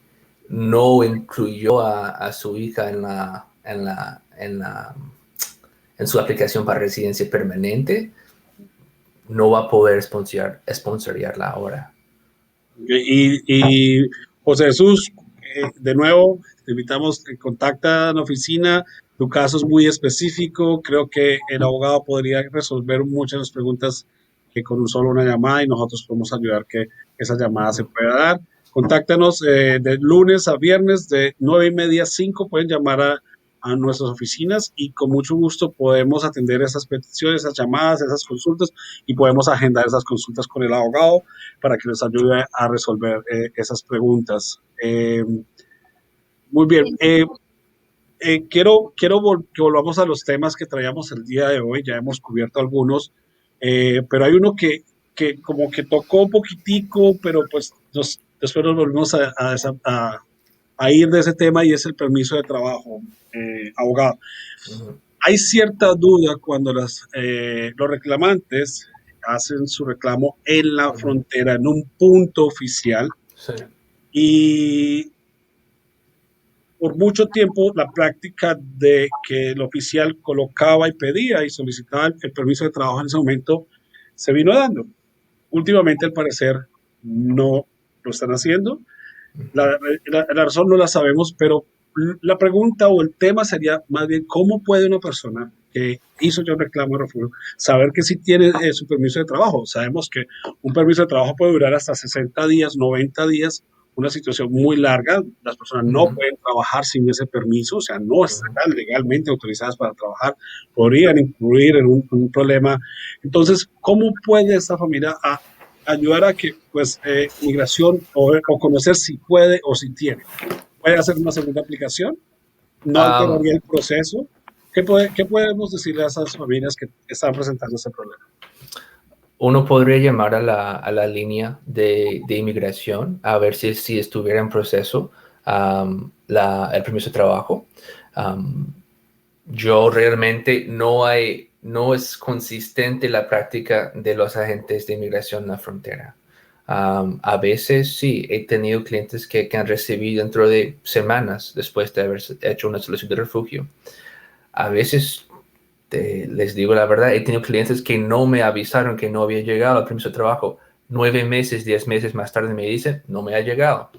no incluyó a su hija en su aplicación para residencia permanente, no va a poder sponsorearla ahora. Y José Jesús, de nuevo, te invitamos, contacta a la oficina. Tu caso es muy específico. Creo que el abogado podría resolver muchas de las preguntas que con solo una llamada, y nosotros podemos ayudar que esa llamada se pueda dar. Contáctanos de lunes a viernes de 9:30 a 5. Pueden llamar a nuestras oficinas y con mucho gusto podemos atender esas peticiones, esas llamadas, esas consultas, y podemos agendar esas consultas con el abogado para que les ayude a resolver esas preguntas. Muy bien. Quiero que volvamos a los temas que traíamos el día de hoy. Ya hemos cubierto algunos, pero hay uno que como que tocó un poquitico, pero pues después nos volvimos a ir de ese tema, y es el permiso de trabajo, abogado. Uh-huh. Hay cierta duda cuando los reclamantes hacen su reclamo en la frontera, en un punto oficial. Sí. Y por mucho tiempo la práctica de que el oficial colocaba y pedía y solicitaba el permiso de trabajo en ese momento se vino dando. Últimamente, al parecer, no lo están haciendo. La razón no la sabemos, pero la pregunta o el tema sería más bien cómo puede una persona que hizo ya un reclamo de refugio saber que sí tiene su permiso de trabajo. Sabemos que un permiso de trabajo puede durar hasta 60 días, 90 días, una situación muy larga. Las personas no pueden trabajar sin ese permiso, o sea, no están legalmente autorizadas para trabajar, podrían incluir en un problema. Entonces, ¿cómo puede esta familia ayudar a que pues migración o conocer si puede o si tiene. ¿Puede hacer una segunda aplicación? ¿No Um, alteraría el proceso? ¿Qué podemos decirle a esas familias que están presentando este problema? Uno podría llamar a la línea de inmigración a ver si estuviera en proceso el permiso de trabajo. Um, yo realmente no es consistente la práctica de los agentes de inmigración en la frontera. A veces sí, he tenido clientes que han recibido dentro de semanas después de haber hecho una solicitud de refugio. A veces les digo la verdad, he tenido clientes que no me avisaron que no había llegado al permiso de trabajo. 9 meses, 10 meses más tarde me dicen, no me ha llegado.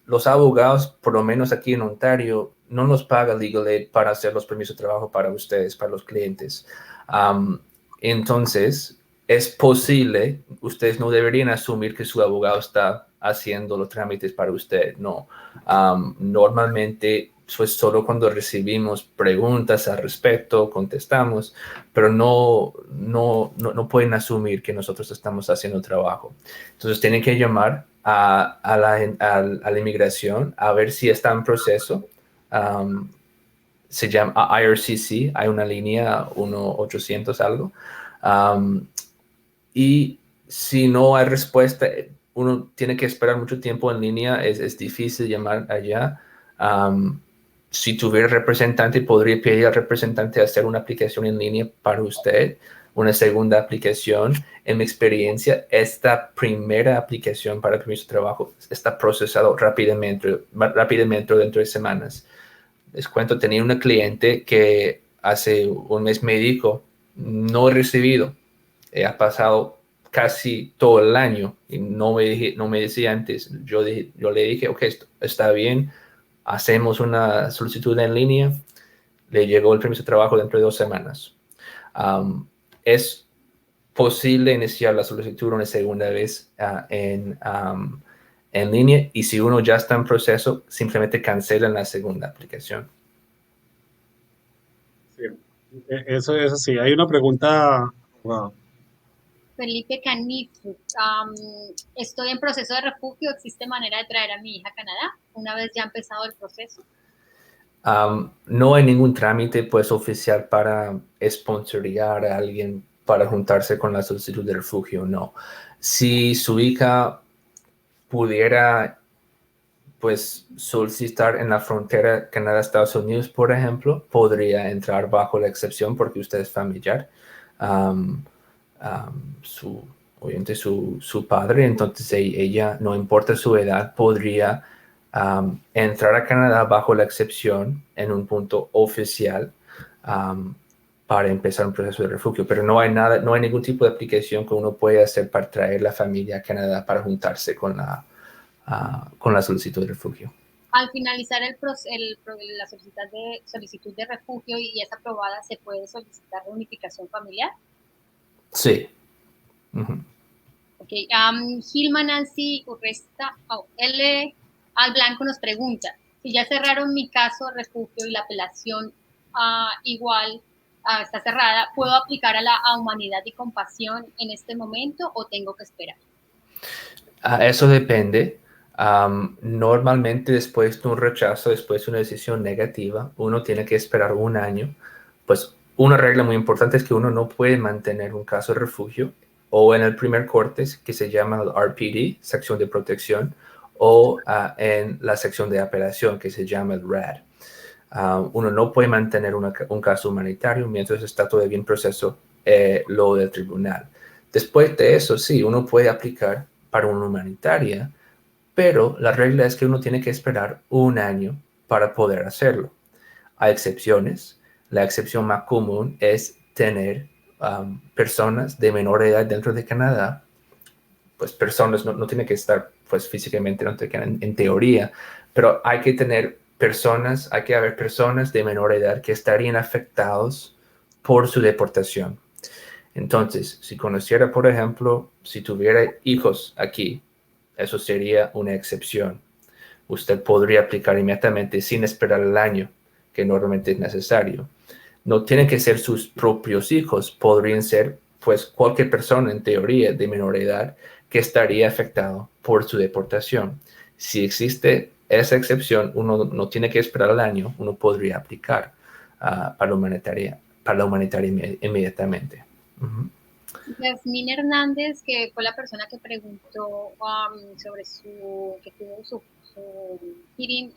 Los abogados, por lo menos aquí en Ontario, no nos paga Legal Aid para hacer los permisos de trabajo para ustedes, para los clientes. Entonces, es posible, ustedes no deberían asumir que su abogado está haciendo los trámites para usted. No. Normalmente, pues solo cuando recibimos preguntas al respecto, contestamos, pero no pueden asumir que nosotros estamos haciendo el trabajo. Entonces, tienen que llamar a la inmigración a ver si está en proceso. Se llama IRCC, hay una línea 1-800 algo. Y si no hay respuesta, uno tiene que esperar mucho tiempo en línea, es difícil llamar allá. Si tuviera representante, podría pedir al representante hacer una aplicación en línea para usted, una segunda aplicación. En mi experiencia, esta primera aplicación para el permiso de trabajo está procesado rápidamente dentro de semanas. Les cuento, tenía una cliente que hace un mes me dijo, no he recibido, ha pasado casi todo el año y no me decía antes. Yo le dije, ok, está bien, hacemos una solicitud en línea, le llegó el permiso de trabajo dentro de 2 semanas. Es posible iniciar la solicitud una segunda vez en línea, y si uno ya está en proceso, simplemente cancelan la segunda aplicación. Sí, eso es así. Hay una pregunta. Wow. Felipe Canifu, estoy en proceso de refugio. ¿Existe manera de traer a mi hija a Canadá una vez ya ha empezado el proceso? No hay ningún trámite pues oficial para sponsorear a alguien para juntarse con la solicitud de refugio, no. Si su hija pudiera pues solicitar en la frontera Canadá-Estados Unidos, por ejemplo, podría entrar bajo la excepción porque usted es familiar. Obviamente su padre, entonces ella, no importa su edad, podría entrar a Canadá bajo la excepción en un punto oficial para empezar un proceso de refugio, pero no hay ningún tipo de aplicación que uno pueda hacer para traer la familia a Canadá para juntarse con la solicitud de refugio. Al finalizar la solicitud de refugio y es aprobada, ¿se puede solicitar reunificación familiar? Sí. Uh-huh. Okay. Gilma Nancy Urresta, L. Al Blanco nos pregunta, si ya cerraron mi caso de refugio y la apelación igual está cerrada, ¿puedo aplicar a la humanidad y compasión en este momento o tengo que esperar? Eso depende. Normalmente después de un rechazo, después de una decisión negativa, uno tiene que esperar 1 año. Pues una regla muy importante es que uno no puede mantener un caso de refugio o en el primer corte, que se llama el RPD, sección de protección, o en la sección de apelación, que se llama el RAD. Uno no puede mantener un caso humanitario mientras está todavía en proceso lo del tribunal. Después de eso, sí, uno puede aplicar para una humanitaria, pero la regla es que uno tiene que esperar 1 año para poder hacerlo. Hay excepciones. La excepción más común es tener personas de menor edad dentro de Canadá. Pues personas no tienen que estar pues físicamente dentro de Canadá, en teoría, pero hay que haber personas de menor edad que estarían afectados por su deportación. Entonces, si conociera, por ejemplo, si tuviera hijos aquí, eso sería una excepción. Usted podría aplicar inmediatamente sin esperar el año que normalmente es necesario. No tienen que ser sus propios hijos, podrían ser pues cualquier persona en teoría de menor edad que estaría afectado por su deportación. Si existe esa excepción, uno no tiene que esperar al año, uno podría aplicar para la humanitaria inmediatamente. Yasmín Hernández, que fue la persona que preguntó sobre que tuvo su hearing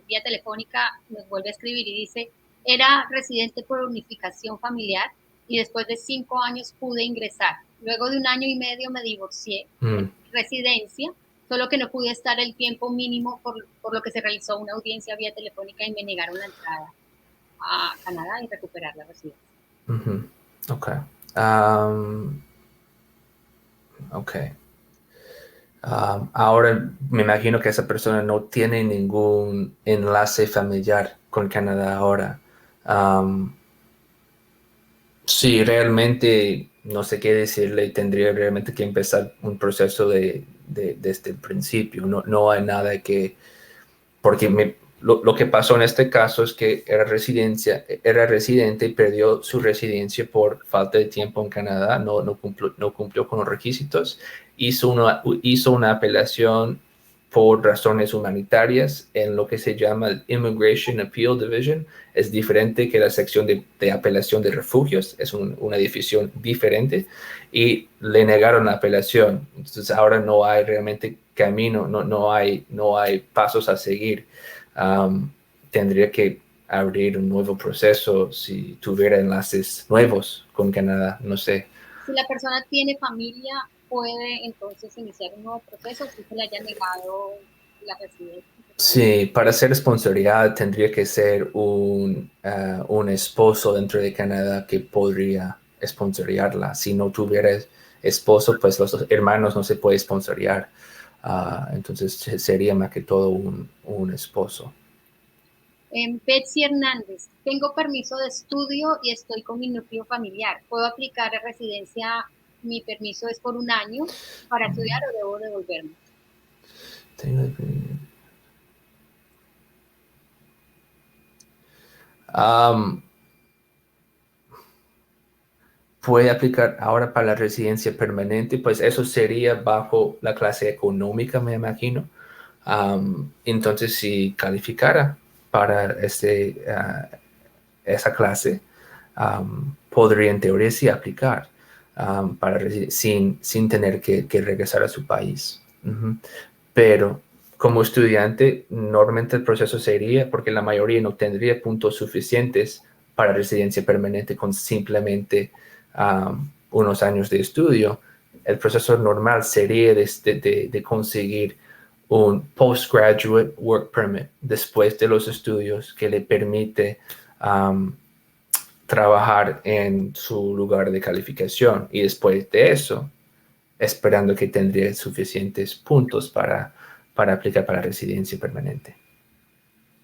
vía telefónica, nos vuelve a escribir y dice, era residente por unificación familiar y después de 5 años pude ingresar. Luego de 1 año y medio me divorcié en residencia, solo que no pude estar el tiempo mínimo por lo que se realizó una audiencia vía telefónica y me negaron la entrada a Canadá y recuperar la residencia. Ok. Ok. Ahora me imagino que esa persona no tiene ningún enlace familiar con Canadá ahora. Sí, realmente no sé qué decirle, tendría realmente que empezar un proceso desde el principio. No hay nada que, porque lo que pasó en este caso es que era residente y perdió su residencia por falta de tiempo en Canadá, no cumplió con los requisitos, hizo una apelación por razones humanitarias en lo que se llama el Immigration Appeal Division. Es diferente que la sección de apelación de refugios, es una división diferente, y le negaron la apelación. Entonces ahora no hay realmente camino, no hay pasos a seguir. Tendría que abrir un nuevo proceso si tuviera enlaces nuevos con Canadá, no sé. Si la persona tiene familia, puede entonces iniciar un nuevo proceso si se le haya negado la residencia. Sí, para ser sponsoreada tendría que ser un esposo dentro de Canadá que podría sponsorearla. Si no tuviera esposo, pues los hermanos no se puede sponsorear. Entonces sería más que todo un esposo. Betsy Hernández, tengo permiso de estudio y estoy con mi núcleo familiar. ¿Puedo aplicar a residencia? Mi permiso es por 1 año para estudiar o debo devolverme. Puede aplicar ahora para la residencia permanente, pues eso sería bajo la clase económica, me imagino. Entonces, si calificara para esa clase, podría en teoría sí aplicar sin tener que regresar a su país. Pero como estudiante, normalmente el proceso sería, porque la mayoría no tendría puntos suficientes para residencia permanente con simplemente unos años de estudio. El proceso normal sería de conseguir un postgraduate work permit después de los estudios que le permite trabajar en su lugar de calificación, y después de eso, esperando que tendría suficientes puntos para aplicar para residencia permanente.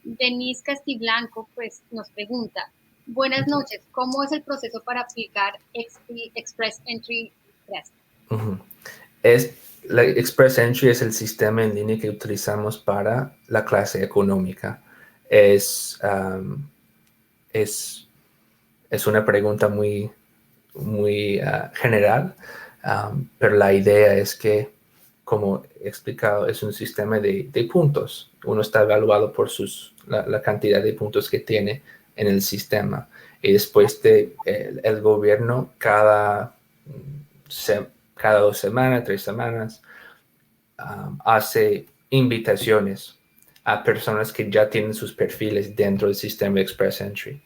Denise Castiblanco pues, nos pregunta, buenas noches, ¿cómo es el proceso para aplicar Express Entry? Gracias. La Express Entry es el sistema en línea que utilizamos para la clase económica. Es una pregunta muy general, pero la idea es que, como he explicado, es un sistema de puntos. Uno está evaluado por la cantidad de puntos que tiene en el sistema. Y después el gobierno cada 2 semanas, 3 semanas, hace invitaciones a personas que ya tienen sus perfiles dentro del sistema de Express Entry.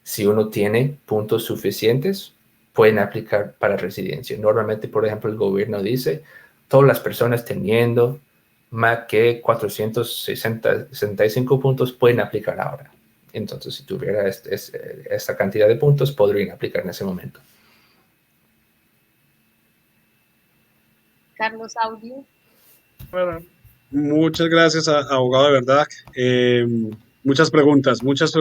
Si uno tiene puntos suficientes, pueden aplicar para residencia. Normalmente, por ejemplo, el gobierno dice, todas las personas teniendo más que 465 puntos pueden aplicar ahora. Entonces, si tuviera esta cantidad de puntos, podrían aplicar en ese momento. Carlos Audio. Bueno, muchas gracias, abogado, de verdad. Muchas preguntas, muchos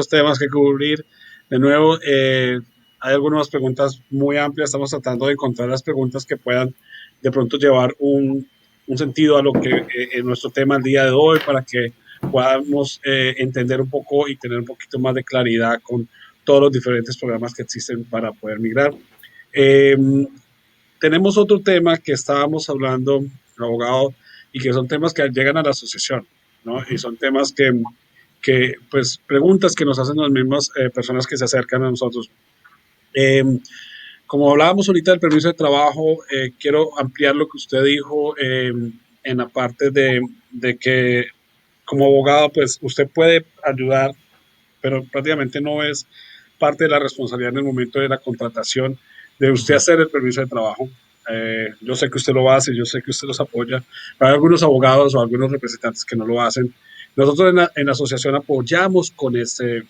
temas que cubrir. De nuevo, hay algunas preguntas muy amplias. Estamos tratando de encontrar las preguntas que puedan de pronto llevar un sentido a lo que es nuestro tema el día de hoy, para que podamos entender un poco y tener un poquito más de claridad con todos los diferentes programas que existen para poder migrar. Tenemos otro tema que estábamos hablando, abogado, y que son temas que llegan a la asociación, ¿no? Y son temas pues, preguntas que nos hacen las mismas personas que se acercan a nosotros. Eh, Como hablábamos ahorita del permiso de trabajo, quiero ampliar lo que usted dijo en la parte de que como abogado, pues usted puede ayudar, pero prácticamente no es parte de la responsabilidad en el momento de la contratación de usted hacer el permiso de trabajo. Yo sé que usted lo hace, yo sé que usted los apoya, pero hay algunos abogados o algunos representantes que no lo hacen. Nosotros en la asociación apoyamos con ese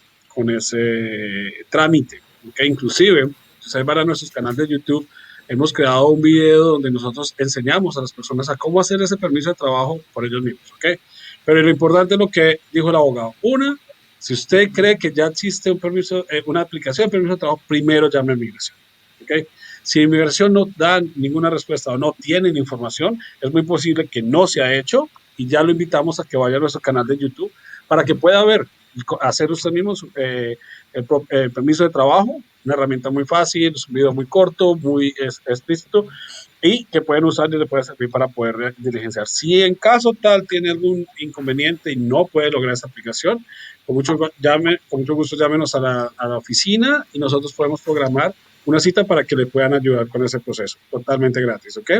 trámite, ¿okay? Inclusive, si ustedes van a nuestros canales de YouTube, hemos creado un video donde nosotros enseñamos a las personas a cómo hacer ese permiso de trabajo por ellos mismos, ¿ok? Pero lo importante es lo que dijo el abogado. Una, si usted cree que ya existe un permiso, una aplicación de permiso de trabajo, primero llame a migración. ¿Okay? Si inmigración no da ninguna respuesta o no tienen información, es muy posible que no se ha hecho y ya lo invitamos a que vaya a nuestro canal de YouTube para que pueda ver, hacer usted mismo el permiso de trabajo, una herramienta muy fácil, es un video muy corto, muy explícito y que pueden usar y le puede servir para poder diligenciar. Si en caso tal tiene algún inconveniente y no puede lograr esta aplicación, con mucho gusto llámenos a la oficina y nosotros podemos programar una cita para que le puedan ayudar con ese proceso, totalmente gratis, ¿ok?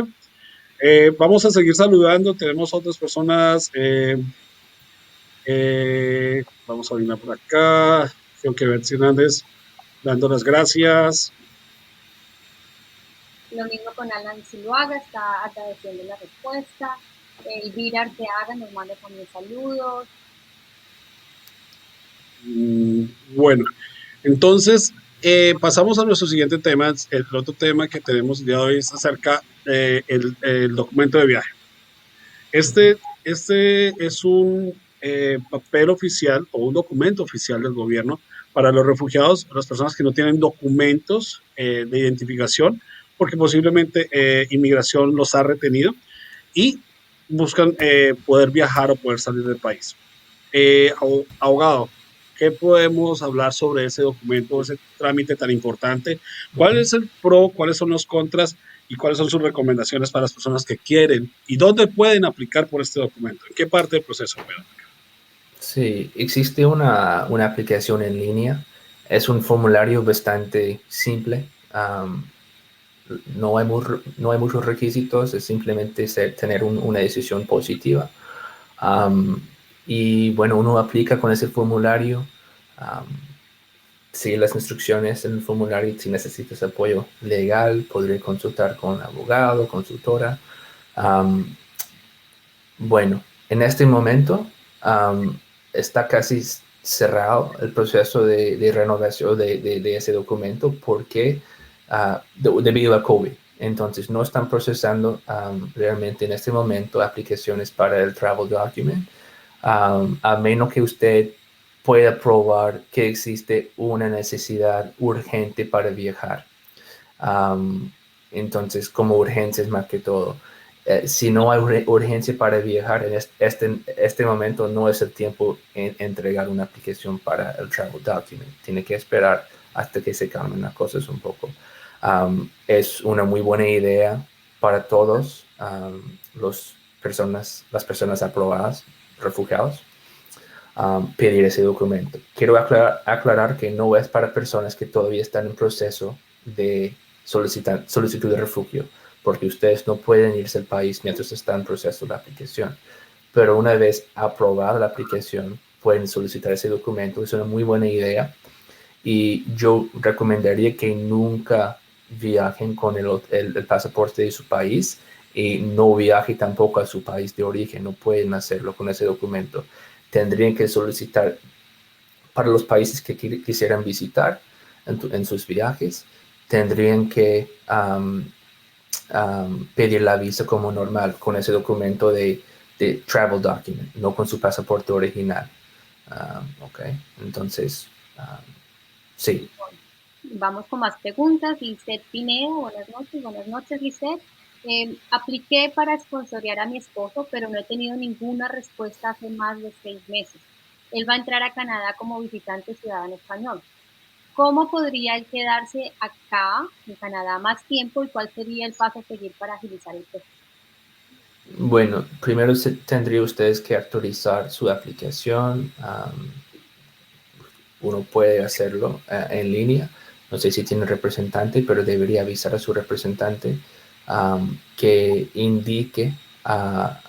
Vamos a seguir saludando, tenemos otras personas, vamos a venir por acá, creo que Betsy Hernández dando las gracias. Lo mismo con Alan Zuluaga, está agradeciendo la respuesta. Elvira Arteaga nos manda también saludos. Bueno, entonces pasamos a nuestro siguiente tema. El otro tema que tenemos el día de hoy es acerca el documento de viaje. Este es un papel oficial o un documento oficial del gobierno para los refugiados, las personas que no tienen documentos de identificación, porque posiblemente inmigración los ha retenido y buscan poder viajar o poder salir del país. Abogado, ¿qué podemos hablar sobre ese documento, ese trámite tan importante? ¿Cuál es el pro, cuáles son los contras y cuáles son sus recomendaciones para las personas que quieren y dónde pueden aplicar por este documento? ¿En qué parte del proceso pueden aplicar? Sí, existe una aplicación en línea. Es un formulario bastante simple. No hay muchos requisitos, es simplemente tener una decisión positiva. Y bueno, uno aplica con ese formulario, sigue las instrucciones en el formulario. Si necesitas apoyo legal, podría consultar con un abogado, consultora. Bueno, en este momento está casi cerrado el proceso de renovación de ese documento porque debido a COVID. Entonces, no están procesando realmente en este momento aplicaciones para el Travel Document, a menos que usted pueda probar que existe una necesidad urgente para viajar. Entonces, como urgencia es más que todo. Si no hay urgencia para viajar, en este momento no es el tiempo en entregar una aplicación para el Travel Document. Tiene que esperar hasta que se calmen las cosas un poco. Es una muy buena idea para todos las personas aprobadas, refugiados, pedir ese documento. Quiero aclarar que no es para personas que todavía están en proceso de solicitud de refugio, porque ustedes no pueden irse al país mientras están en proceso de aplicación. Pero una vez aprobada la aplicación, pueden solicitar ese documento. Es una muy buena idea y yo recomendaría que nunca viajen con el pasaporte de su país y no viajen tampoco a su país de origen. No pueden hacerlo con ese documento. Tendrían que solicitar para los países que quisieran visitar en sus viajes. Tendrían que pedir la visa como normal con ese documento de travel document, no con su pasaporte original. Ok, entonces, sí. Vamos con más preguntas. Lisette Pineda, buenas noches Lisette. Apliqué para sponsorear a mi esposo, pero no he tenido ninguna respuesta hace más de 6 meses. Él va a entrar a Canadá como visitante ciudadano español. ¿Cómo podría él quedarse acá, en Canadá, más tiempo y cuál sería el paso a seguir para agilizar el proceso? Bueno, primero tendría ustedes que actualizar su aplicación. Uno puede hacerlo en línea. No sé si tiene representante, pero debería avisar a su representante que indique a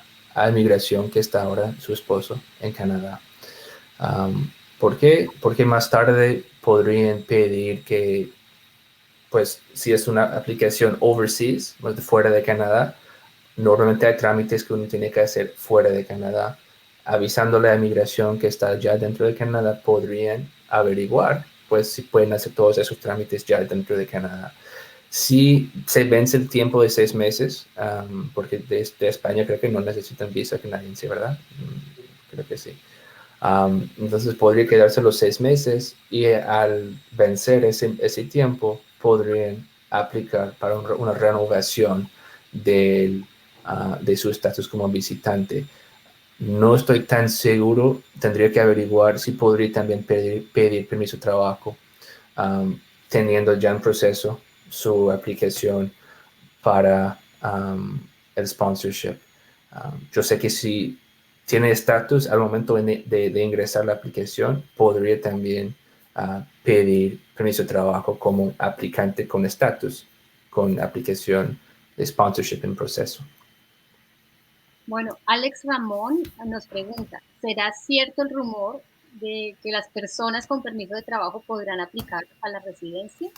inmigración que está ahora su esposo en Canadá. ¿Por qué? Porque más tarde podrían pedir que, pues, si es una aplicación overseas, pues, de fuera de Canadá, normalmente hay trámites que uno tiene que hacer fuera de Canadá. Avisándole a inmigración que está ya dentro de Canadá, podrían averiguar, pues, si pueden hacer todos esos trámites ya dentro de Canadá. Si se vence el tiempo de 6 meses, porque de España creo que no necesitan visa canadiense, ¿verdad? Creo que sí. Entonces podría quedarse los 6 meses y al vencer ese tiempo podrían aplicar para una renovación de su estatus como visitante. No estoy tan seguro, tendría que averiguar si podría también pedir permiso de trabajo, teniendo ya en proceso su aplicación para el sponsorship. Yo sé que si tiene estatus al momento de ingresar la aplicación, podría también pedir permiso de trabajo como aplicante con estatus, con aplicación de sponsorship en proceso. Bueno, Alex Ramón nos pregunta, ¿será cierto el rumor de que las personas con permiso de trabajo podrán aplicar a la residencia?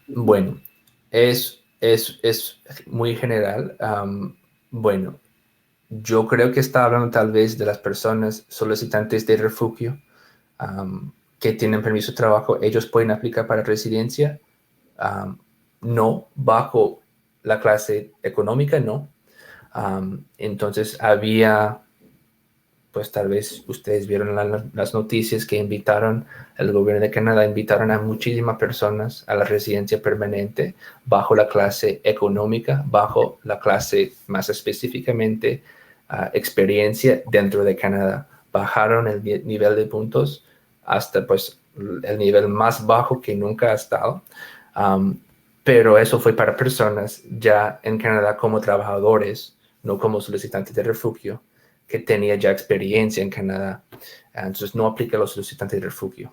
Bueno, es muy general. Bueno, yo creo que está hablando tal vez de las personas solicitantes de refugio que tienen permiso de trabajo. Ellos pueden aplicar para residencia. No, bajo la clase económica, no. Entonces había, pues tal vez ustedes vieron las noticias que invitaron, el gobierno de Canadá invitaron a muchísimas personas a la residencia permanente bajo la clase económica, bajo la clase más específicamente experiencia dentro de Canadá. Bajaron el nivel de puntos hasta pues el nivel más bajo que nunca ha estado. Pero eso fue para personas ya en Canadá como trabajadores, no como solicitantes de refugio, que tenía ya experiencia en Canadá. Entonces no aplica a los solicitantes de refugio.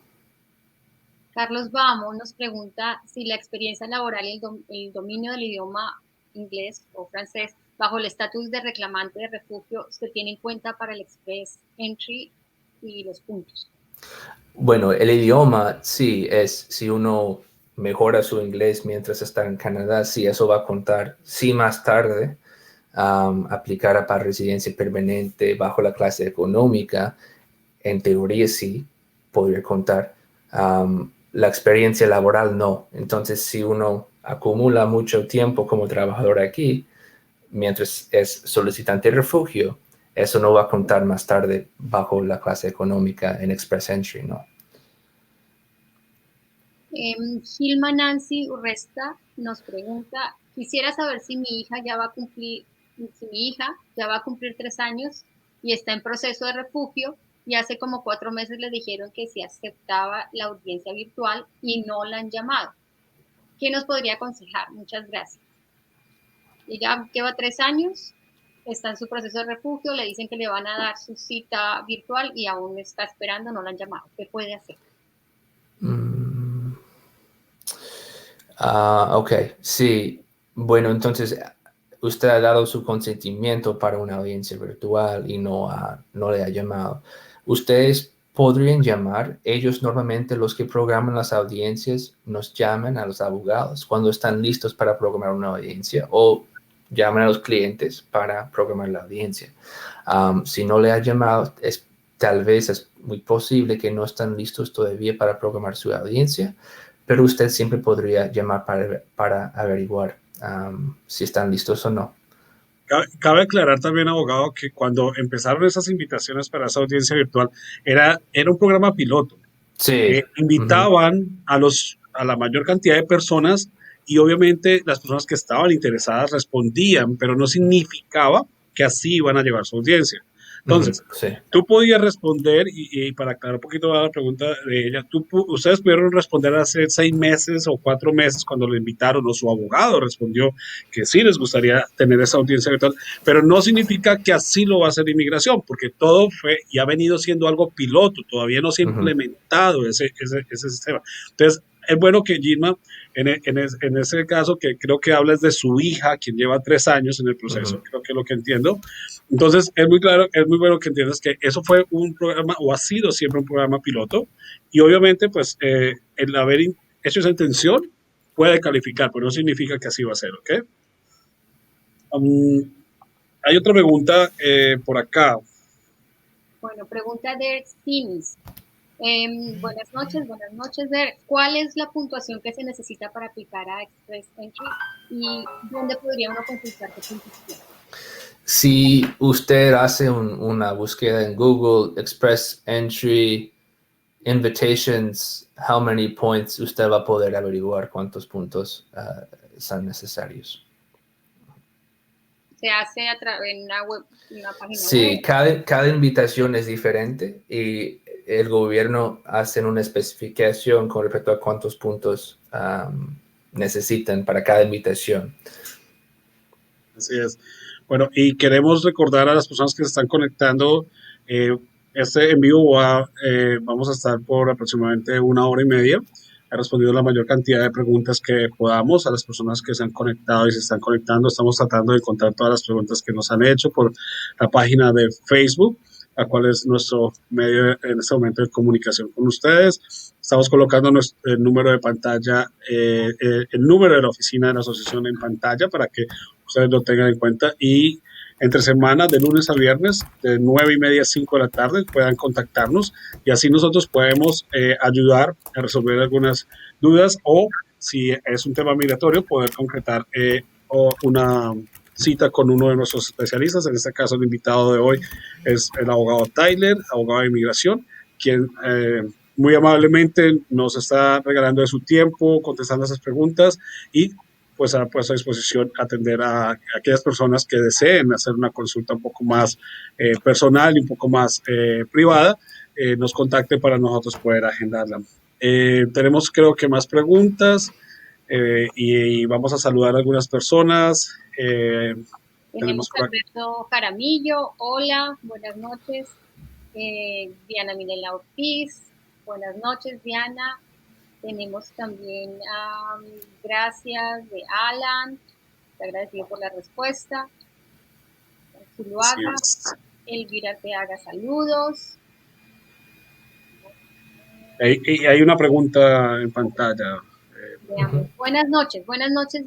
Carlos Vamos nos pregunta si la experiencia laboral y el dominio del idioma inglés o francés bajo el estatus de reclamante de refugio se tiene en cuenta para el Express Entry y los puntos. Bueno, el idioma sí es, si uno mejora su inglés mientras está en Canadá, sí, eso va a contar. Sí, más tarde aplicara para residencia permanente bajo la clase económica, en teoría sí, podría contar. La experiencia laboral no. Entonces, si uno acumula mucho tiempo como trabajador aquí, mientras es solicitante de refugio, eso no va a contar más tarde bajo la clase económica en Express Entry, ¿no? Gilma Nancy Urresta nos pregunta, quisiera saber si mi hija ya va a cumplir, si mi hija ya va a cumplir 3 años y está en proceso de refugio y hace como 4 meses le dijeron que si aceptaba la audiencia virtual y no la han llamado. ¿Qué nos podría aconsejar? Muchas gracias. Ella lleva 3 años, está en su proceso de refugio, le dicen que le van a dar su cita virtual y aún está esperando, no la han llamado. ¿Qué puede hacer? Ok, sí. Bueno, entonces usted ha dado su consentimiento para una audiencia virtual y no le ha llamado. Ustedes podrían llamar, ellos normalmente los que programan las audiencias nos llaman a los abogados cuando están listos para programar una audiencia o llaman a los clientes para programar la audiencia. Si no le ha llamado, tal vez es muy posible que no están listos todavía para programar su audiencia, pero usted siempre podría llamar para averiguar si están listos o no. Cabe aclarar también, abogado, que cuando empezaron esas invitaciones para esa audiencia virtual, era un programa piloto. Sí. Invitaban a la mayor cantidad de personas y obviamente las personas que estaban interesadas respondían, pero no significaba que así iban a llevar su audiencia. Entonces, Sí. tú podías responder, y para aclarar un poquito la pregunta de ella, ustedes pudieron responder hace 6 meses o 4 meses cuando lo invitaron, o su abogado respondió que sí les gustaría tener esa audiencia virtual, pero no significa que así lo va a hacer inmigración, porque todo fue y ha venido siendo algo piloto, todavía no se ha implementado ese sistema. Entonces, es bueno que Gilma, en ese caso, que creo que hablas de su hija, quien lleva 3 años en el proceso, creo que es lo que entiendo. Entonces, es muy claro, es muy bueno que entiendas que eso fue un programa, o ha sido siempre un programa piloto, y obviamente, pues, el haber hecho esa intención puede calificar, pero no significa que así va a ser, ¿ok? Hay otra pregunta por acá. Bueno, pregunta de Sims. Buenas noches, Derek. ¿Cuál es la puntuación que se necesita para aplicar a Express Entry y dónde podría uno consultar qué puntuación? Si usted hace una búsqueda en Google, Express Entry, Invitations, how many points, usted va a poder averiguar cuántos puntos son necesarios. Se hace en una web, una página Sí, web. cada invitación es diferente y el gobierno hace una especificación con respecto a cuántos puntos necesitan para cada invitación. Así es. Bueno, y queremos recordar a las personas que se están conectando, este en vivo vamos a estar por aproximadamente 1 hora y media. He respondido la mayor cantidad de preguntas que podamos a las personas que se han conectado y se están conectando. Estamos tratando de encontrar todas las preguntas que nos han hecho por la página de Facebook, la cual es nuestro medio en este momento de comunicación con ustedes. Estamos colocando el número de pantalla, el número de la oficina de la asociación en pantalla para que ustedes lo tengan en cuenta, y entre semana, de lunes a viernes, de 9:30 a 5 de la tarde, puedan contactarnos y así nosotros podemos ayudar a resolver algunas dudas, o si es un tema migratorio, poder concretar una cita con uno de nuestros especialistas. En este caso, el invitado de hoy es el abogado Tyler, abogado de inmigración, quien muy amablemente nos está regalando de su tiempo, contestando esas preguntas, y pues ha puesto a disposición atender a aquellas personas que deseen hacer una consulta un poco más personal y un poco más privada, nos contacte para nosotros poder agendarla. Tenemos, creo que, más preguntas, y vamos a saludar a algunas personas. Tenemos a Alberto Jaramillo, hola, buenas noches. Diana Minela Ortiz, buenas noches, Diana. Tenemos también gracias de Alan, te agradecido por la respuesta. Zuluaga, Elvira te haga saludos. Hay una pregunta en pantalla. Buenas noches,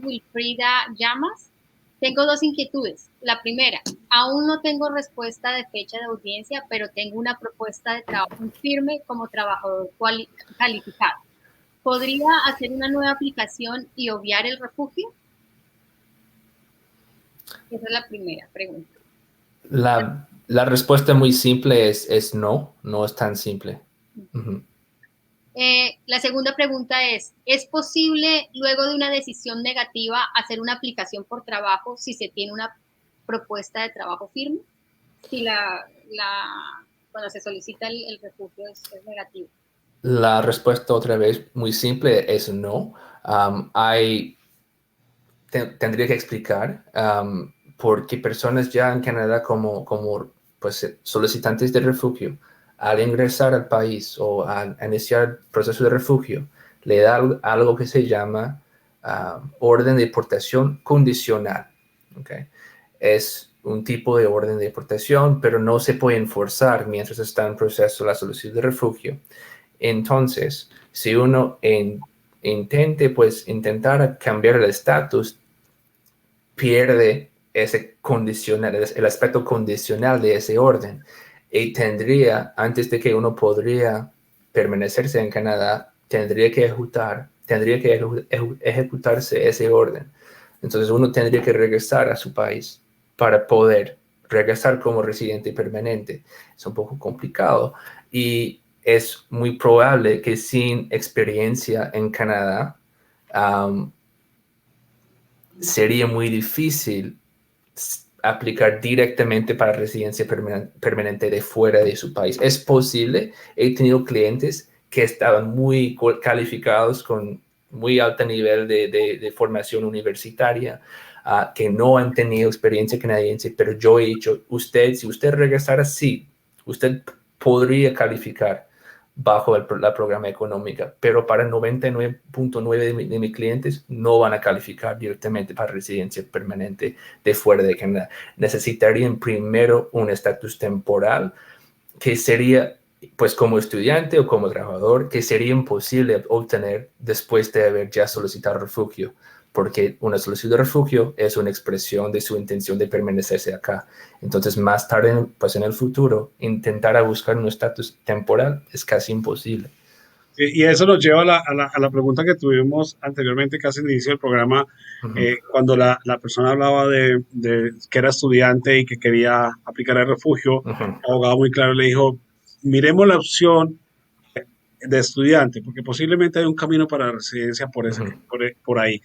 Wilfrida Llamas. Tengo 2 inquietudes. La primera, aún no tengo respuesta de fecha de audiencia, pero tengo una propuesta de trabajo firme como trabajador calificado. ¿Podría hacer una nueva aplicación y obviar el refugio? Esa es la primera pregunta. La respuesta muy simple es no es tan simple. La segunda pregunta ¿es posible luego de una decisión negativa hacer una aplicación por trabajo si se tiene una propuesta de trabajo firme? Si cuando se solicita el refugio es negativo. La respuesta, otra vez, muy simple, es no. Tendría que explicar porque personas ya en Canadá como pues, solicitantes de refugio, al ingresar al país o al iniciar el proceso de refugio, le da algo que se llama orden de deportación condicional. ¿Okay? Es un tipo de orden de deportación, pero no se puede enforzar mientras está en proceso la solicitud de refugio. Entonces, si uno intente, pues, intentar cambiar el estatus, pierde ese condicional, el aspecto condicional de ese orden, y tendría, antes de que uno podría permanecerse en Canadá, tendría que ejecutarse ese orden. Entonces uno tendría que regresar a su país para poder regresar como residente permanente. Es un poco complicado y es muy probable que sin experiencia en Canadá sería muy difícil aplicar directamente para residencia permanente de fuera de su país. Es posible. He tenido clientes que estaban muy calificados con muy alto nivel de formación universitaria, que no han tenido experiencia canadiense, pero yo he dicho, si usted regresara, sí, usted podría calificar bajo la programa económica, pero para el 99.9 de mis clientes no van a calificar directamente para residencia permanente de fuera de Canadá. Necesitarían primero un estatus temporal que sería, pues como estudiante o como trabajador, que sería imposible obtener después de haber ya solicitado refugio, porque una solicitud de refugio es una expresión de su intención de permanecerse acá. Entonces, más tarde, pues en el futuro, intentar a buscar un estatus temporal es casi imposible. Y eso nos lleva a la pregunta que tuvimos anteriormente, casi al inicio del programa, cuando la persona hablaba de que era estudiante y que quería aplicar el refugio. El abogado muy claro le dijo, miremos la opción de estudiante, porque posiblemente hay un camino para la residencia por ahí.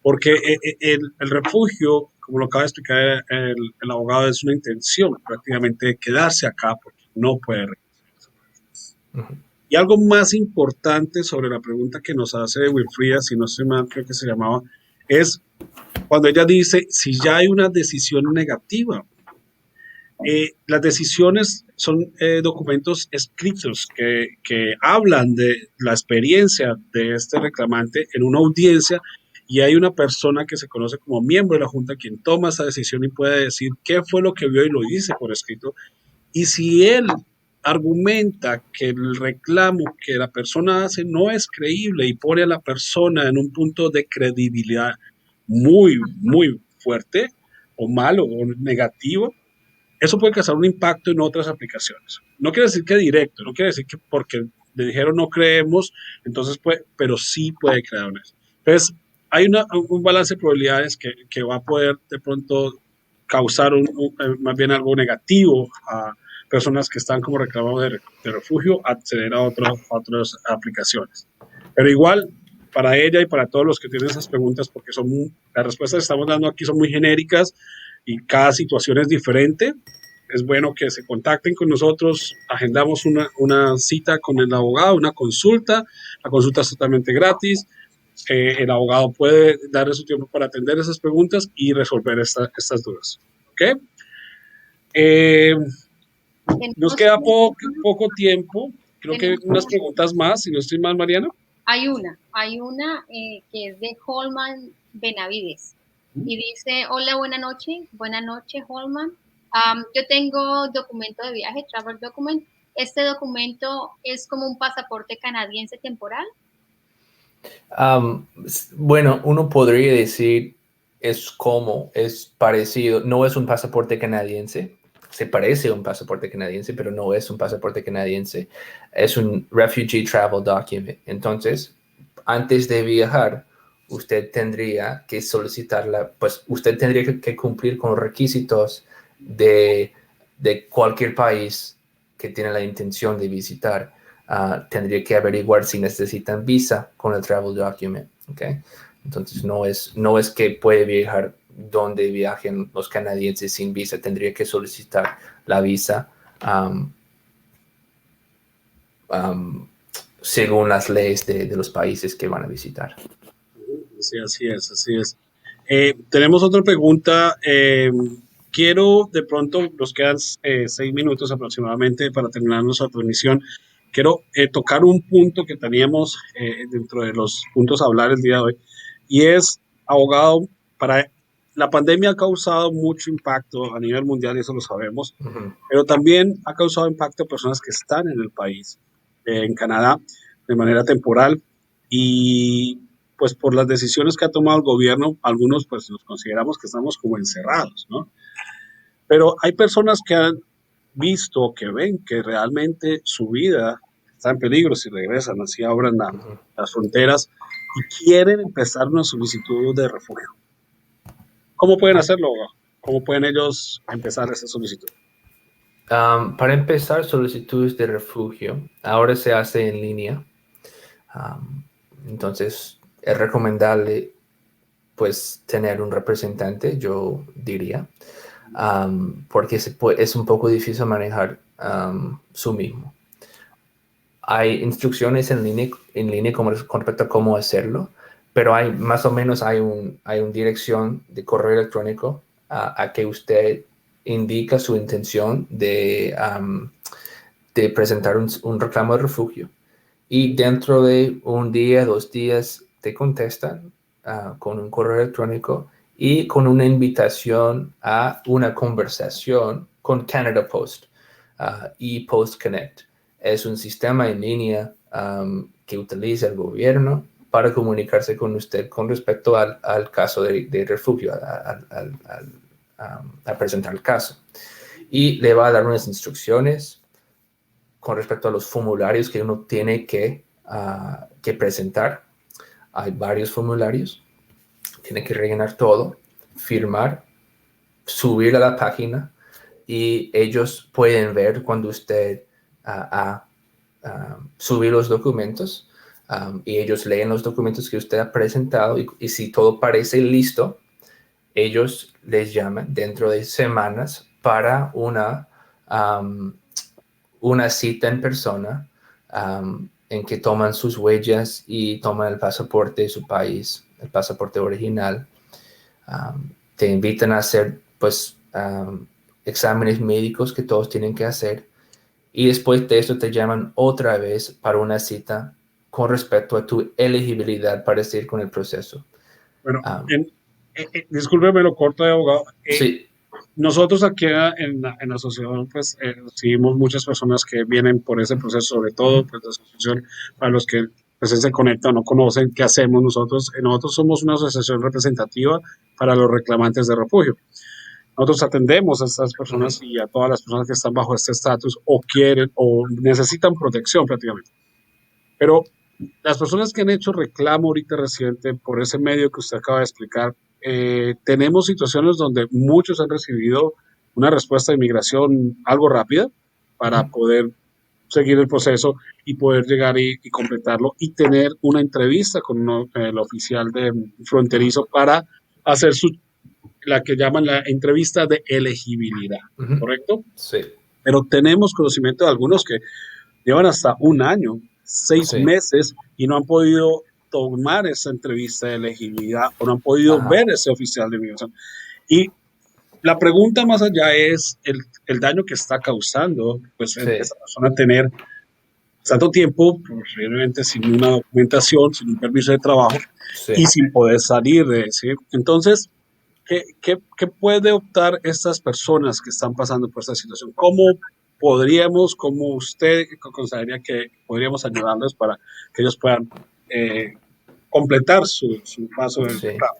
Porque el refugio, como lo acaba de explicar el abogado, es una intención prácticamente de quedarse acá porque no puede regresar. Y algo más importante sobre la pregunta que nos hace Wilfrida, si no estoy mal, creo que se llamaba, es cuando ella dice si ya hay una decisión negativa. Las decisiones son documentos escritos que hablan de la experiencia de este reclamante en una audiencia, y hay una persona que se conoce como miembro de la Junta quien toma esa decisión y puede decir qué fue lo que vio y lo dice por escrito. Y si él argumenta que el reclamo que la persona hace no es creíble y pone a la persona en un punto de credibilidad muy, muy fuerte o malo o negativo, eso puede causar un impacto en otras aplicaciones. No quiere decir que directo, no quiere decir que porque le dijeron no creemos, entonces puede, pero sí puede crear una. Entonces, hay un balance de probabilidades que va a poder de pronto causar más bien algo negativo a personas que están como reclamados de refugio, acceder a otras aplicaciones. Pero igual, para ella y para todos los que tienen esas preguntas, porque las respuestas que estamos dando aquí son muy genéricas y cada situación es diferente, es bueno que se contacten con nosotros, agendamos una cita con el abogado, una consulta. La consulta es totalmente gratis. El abogado puede darle su tiempo para atender esas preguntas y resolver estas dudas. ¿Ok? Nos queda poco tiempo. Creo que unas preguntas más, si no estoy mal, Mariana. Hay una que es de Holman Benavides y dice, hola, buenas noches, Holman. Yo tengo documento de viaje, travel document. ¿Este documento es como un pasaporte canadiense temporal? Bueno, uno podría decir es parecido, no es un pasaporte canadiense, se parece a un pasaporte canadiense, pero no es un pasaporte canadiense, es un Refugee Travel Document. Entonces, antes de viajar, usted tendría que solicitarla, pues usted tendría que cumplir con los requisitos de cualquier país que tiene la intención de visitar. Tendría que averiguar si necesitan visa con el travel document, ¿okay? Entonces no es que puede viajar donde viajen los canadienses sin visa, tendría que solicitar la visa según las leyes de los países que van a visitar. Sí, así es. Tenemos otra pregunta. Quiero, de pronto, nos quedan 6 minutos aproximadamente para terminar nuestra transmisión. Quiero tocar un punto que teníamos dentro de los puntos a hablar el día de hoy, y es, abogado, la pandemia ha causado mucho impacto a nivel mundial, y eso lo sabemos, pero también ha causado impacto a personas que están en el país, en Canadá, de manera temporal, y pues por las decisiones que ha tomado el gobierno, algunos pues nos consideramos que estamos como encerrados, ¿no? Pero hay personas que han visto, que ven que realmente su vida está en peligro si regresan, así abran las fronteras y quieren empezar una solicitud de refugio. ¿Cómo pueden hacerlo? ¿Cómo pueden ellos empezar esa solicitud? Para empezar, solicitudes de refugio ahora se hace en línea. Entonces, es recomendable pues tener un representante, yo diría. porque es un poco difícil manejar su mismo. Hay instrucciones en línea con respecto a cómo hacerlo, pero más o menos hay una dirección de correo electrónico a que usted indica su intención de presentar un reclamo de refugio. Y dentro de un día, 2 días, te contestan con un correo electrónico y con una invitación a una conversación con Canada Post y Post Connect. Es un sistema en línea que utiliza el gobierno para comunicarse con usted con respecto al caso de refugio, a presentar el caso. Y le va a dar unas instrucciones con respecto a los formularios que uno tiene que presentar. Hay varios formularios. Tiene que rellenar todo, firmar, subir a la página y ellos pueden ver cuando usted subir los documentos y ellos leen los documentos que usted ha presentado y si todo parece listo, ellos les llaman dentro de semanas para una cita en persona en que toman sus huellas y toman el pasaporte de su país, el pasaporte original. Te invitan a hacer pues exámenes médicos que todos tienen que hacer y después de eso te llaman otra vez para una cita con respecto a tu elegibilidad para seguir con el proceso. Bueno, discúlpeme lo corto de abogado. Sí. Nosotros aquí en la asociación, pues, recibimos muchas personas que vienen por ese proceso, sobre todo, pues, la asociación, para los que pues, se conectan o no conocen qué hacemos nosotros. Nosotros somos una asociación representativa para los reclamantes de refugio. Nosotros atendemos a estas personas y a todas las personas que están bajo este estatus o quieren o necesitan protección prácticamente. Pero las personas que han hecho reclamo ahorita reciente por ese medio que usted acaba de explicar, tenemos situaciones donde muchos han recibido una respuesta de inmigración algo rápida para poder seguir el proceso y poder llegar y completarlo y tener una entrevista con el oficial de fronterizo para hacer la que llaman la entrevista de elegibilidad, ¿correcto? Sí. Pero tenemos conocimiento de algunos que llevan hasta un año, 6 meses y no han podido tomar esa entrevista de elegibilidad o no han podido ver ese oficial de inmigración. Y la pregunta más allá es el daño que está causando, pues, esa persona tener tanto tiempo, posiblemente sin una documentación, sin un permiso de trabajo y sin poder salir de ese. Entonces, ¿qué puede optar estas personas que están pasando por esta situación? ¿Cómo usted consideraría que podríamos ayudarles para que ellos puedan completar su paso del reclamo?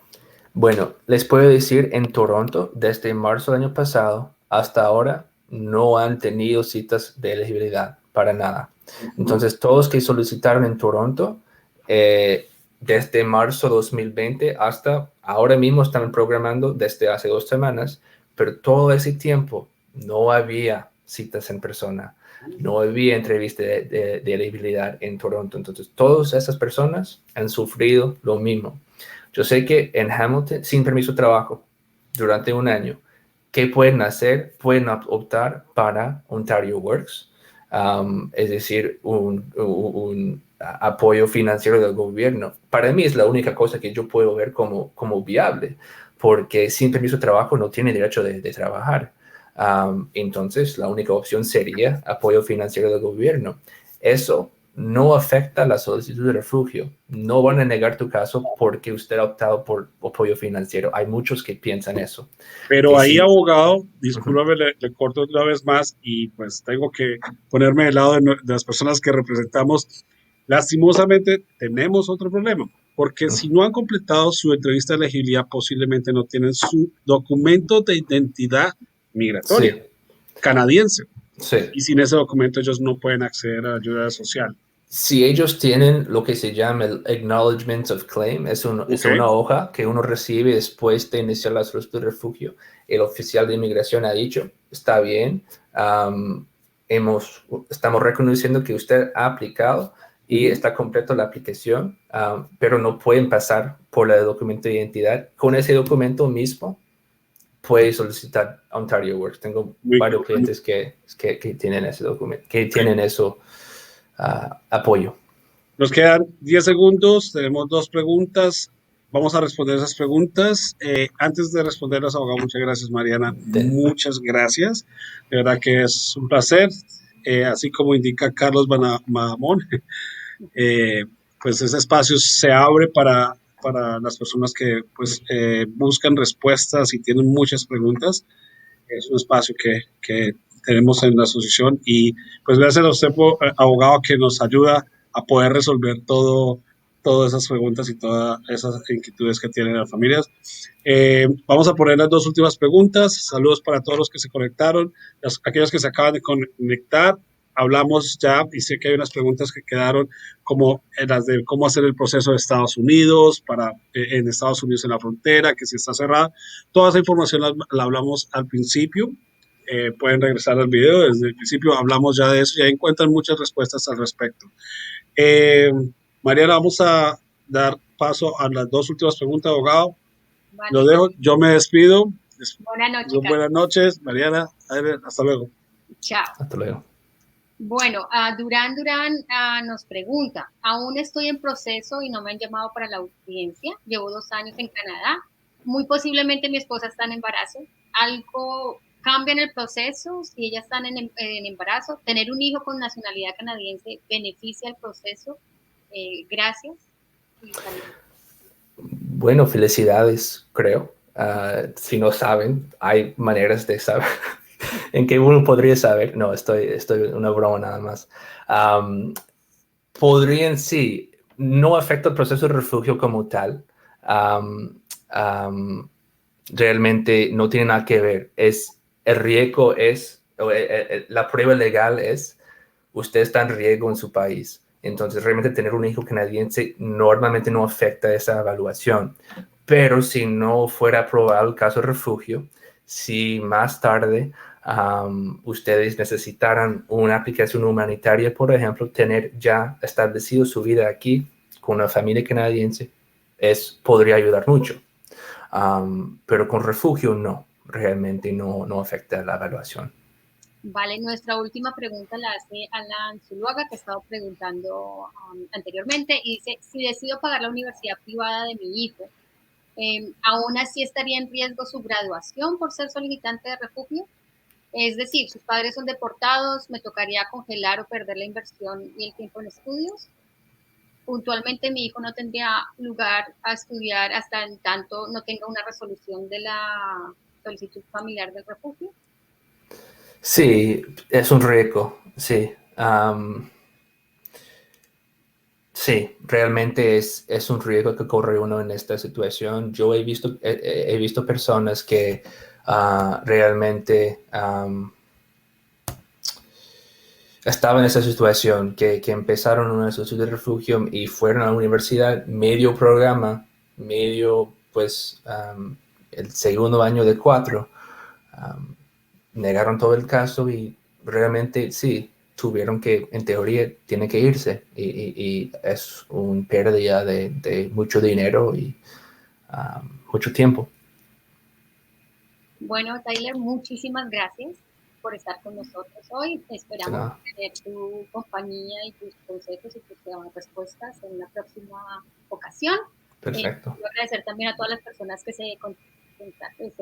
Bueno, les puedo decir, en Toronto, desde marzo del año pasado hasta ahora, no han tenido citas de elegibilidad para nada. Entonces, todos que solicitaron en Toronto, desde marzo 2020 hasta ahora mismo están programando desde hace 2 semanas, pero todo ese tiempo no había citas en persona, no había entrevista de elegibilidad en Toronto. Entonces, todas esas personas han sufrido lo mismo. Yo sé que en Hamilton, sin permiso de trabajo, durante un año, ¿qué pueden hacer? Pueden optar para Ontario Works, es decir, un apoyo financiero del gobierno. Para mí es la única cosa que yo puedo ver como viable, porque sin permiso de trabajo no tiene derecho de trabajar. Entonces, la única opción sería apoyo financiero del gobierno. Eso no afecta la solicitud de refugio. No van a negar tu caso porque usted ha optado por apoyo financiero. Hay muchos que piensan eso. Pero ahí, abogado, discúlpame, le corto una vez más y pues tengo que ponerme del lado de las personas que representamos. Lastimosamente tenemos otro problema, porque si no han completado su entrevista de elegibilidad, posiblemente no tienen su documento de identidad migratoria canadiense. Y sin ese documento ellos no pueden acceder a ayuda social. Si ellos tienen lo que se llama el Acknowledgement of Claim, es una hoja que uno recibe después de iniciar la solicitud de refugio. El oficial de inmigración ha dicho, está bien, estamos reconociendo que usted ha aplicado y está completo la aplicación, pero no pueden pasar por el documento de identidad. Con ese documento mismo, puede solicitar Ontario Works. Tengo varios clientes que tienen ese documento, que tienen eso apoyo. Nos quedan 10 segundos, tenemos 2 preguntas. Vamos a responder esas preguntas. Antes de responderlas, abogado, muchas gracias, Mariana. Muchas gracias. De verdad que es un placer. Así como indica Carlos Mahamón, pues ese espacio se abre para las personas que pues, buscan respuestas y tienen muchas preguntas. Es un espacio que tenemos en la asociación y pues gracias a usted, abogado, que nos ayuda a poder resolver todas esas preguntas y todas esas inquietudes que tienen las familias. Vamos a poner las 2 últimas preguntas. Saludos para todos los que se conectaron, aquellos que se acaban de conectar. Hablamos ya y sé que hay unas preguntas que quedaron como las de cómo hacer el proceso de Estados Unidos, en Estados Unidos en la frontera, que si está cerrada. Toda esa información la hablamos al principio. Pueden regresar al video, desde el principio hablamos ya de eso, ya encuentran muchas respuestas al respecto. Mariana, vamos a dar paso a las 2 últimas preguntas, abogado. Vale. Lo dejo, yo me despido. Buenas noches. Buenas noches, Mariana. Hasta luego. Chao. Hasta luego. Bueno, Durán nos pregunta, aún estoy en proceso y no me han llamado para la audiencia, llevo 2 años en Canadá, muy posiblemente mi esposa está en embarazo, ¿algo cambia en el proceso si ella está en embarazo? ¿Tener un hijo con nacionalidad canadiense beneficia el proceso? Gracias. Bueno, felicidades, creo. Si no saben, hay maneras de saber. ¿En qué uno podría saber? No, estoy una broma nada más. Podrían, sí, no afecta el proceso de refugio como tal. Realmente no tiene nada que ver. El riesgo la prueba legal es, usted está en riesgo en su país. Entonces, realmente tener un hijo canadiense normalmente no afecta esa evaluación. Pero si no fuera aprobado el caso de refugio, si más tarde ustedes necesitaran una aplicación humanitaria, por ejemplo, tener ya establecido su vida aquí con una familia canadiense, podría ayudar mucho. Pero con refugio no, realmente no afecta la evaluación. Vale, nuestra última pregunta la hace Alan Zuluaga, que he estado preguntando anteriormente, y dice, si decido pagar la universidad privada de mi hijo, ¿aún así estaría en riesgo su graduación por ser solicitante de refugio? Es decir, sus padres son deportados, ¿me tocaría congelar o perder la inversión y el tiempo en estudios? Puntualmente, mi hijo no tendría lugar a estudiar hasta en tanto no tenga una resolución de la solicitud familiar del refugio. Sí, es un riesgo, sí. Sí, realmente es un riesgo que corre uno en esta situación. Yo he visto personas que realmente estaban en esa situación, que empezaron una solicitud de refugio y fueron a la universidad, medio programa, pues, el segundo año de 4, negaron todo el caso y realmente sí, tuvieron que, en teoría, tienen que irse y es una pérdida de mucho dinero y mucho tiempo. Bueno, Tyler, muchísimas gracias por estar con nosotros hoy. Esperamos tener tu compañía y tus consejos y tus respuestas en la próxima ocasión. Perfecto. Quiero agradecer también a todas las personas que se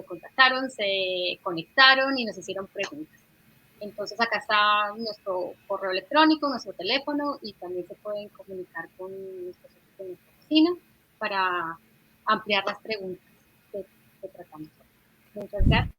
contactaron, se conectaron y nos hicieron preguntas. Entonces acá está nuestro correo electrónico, nuestro teléfono y también se pueden comunicar con nuestra oficina para ampliar las preguntas que tratamos. Muchas gracias.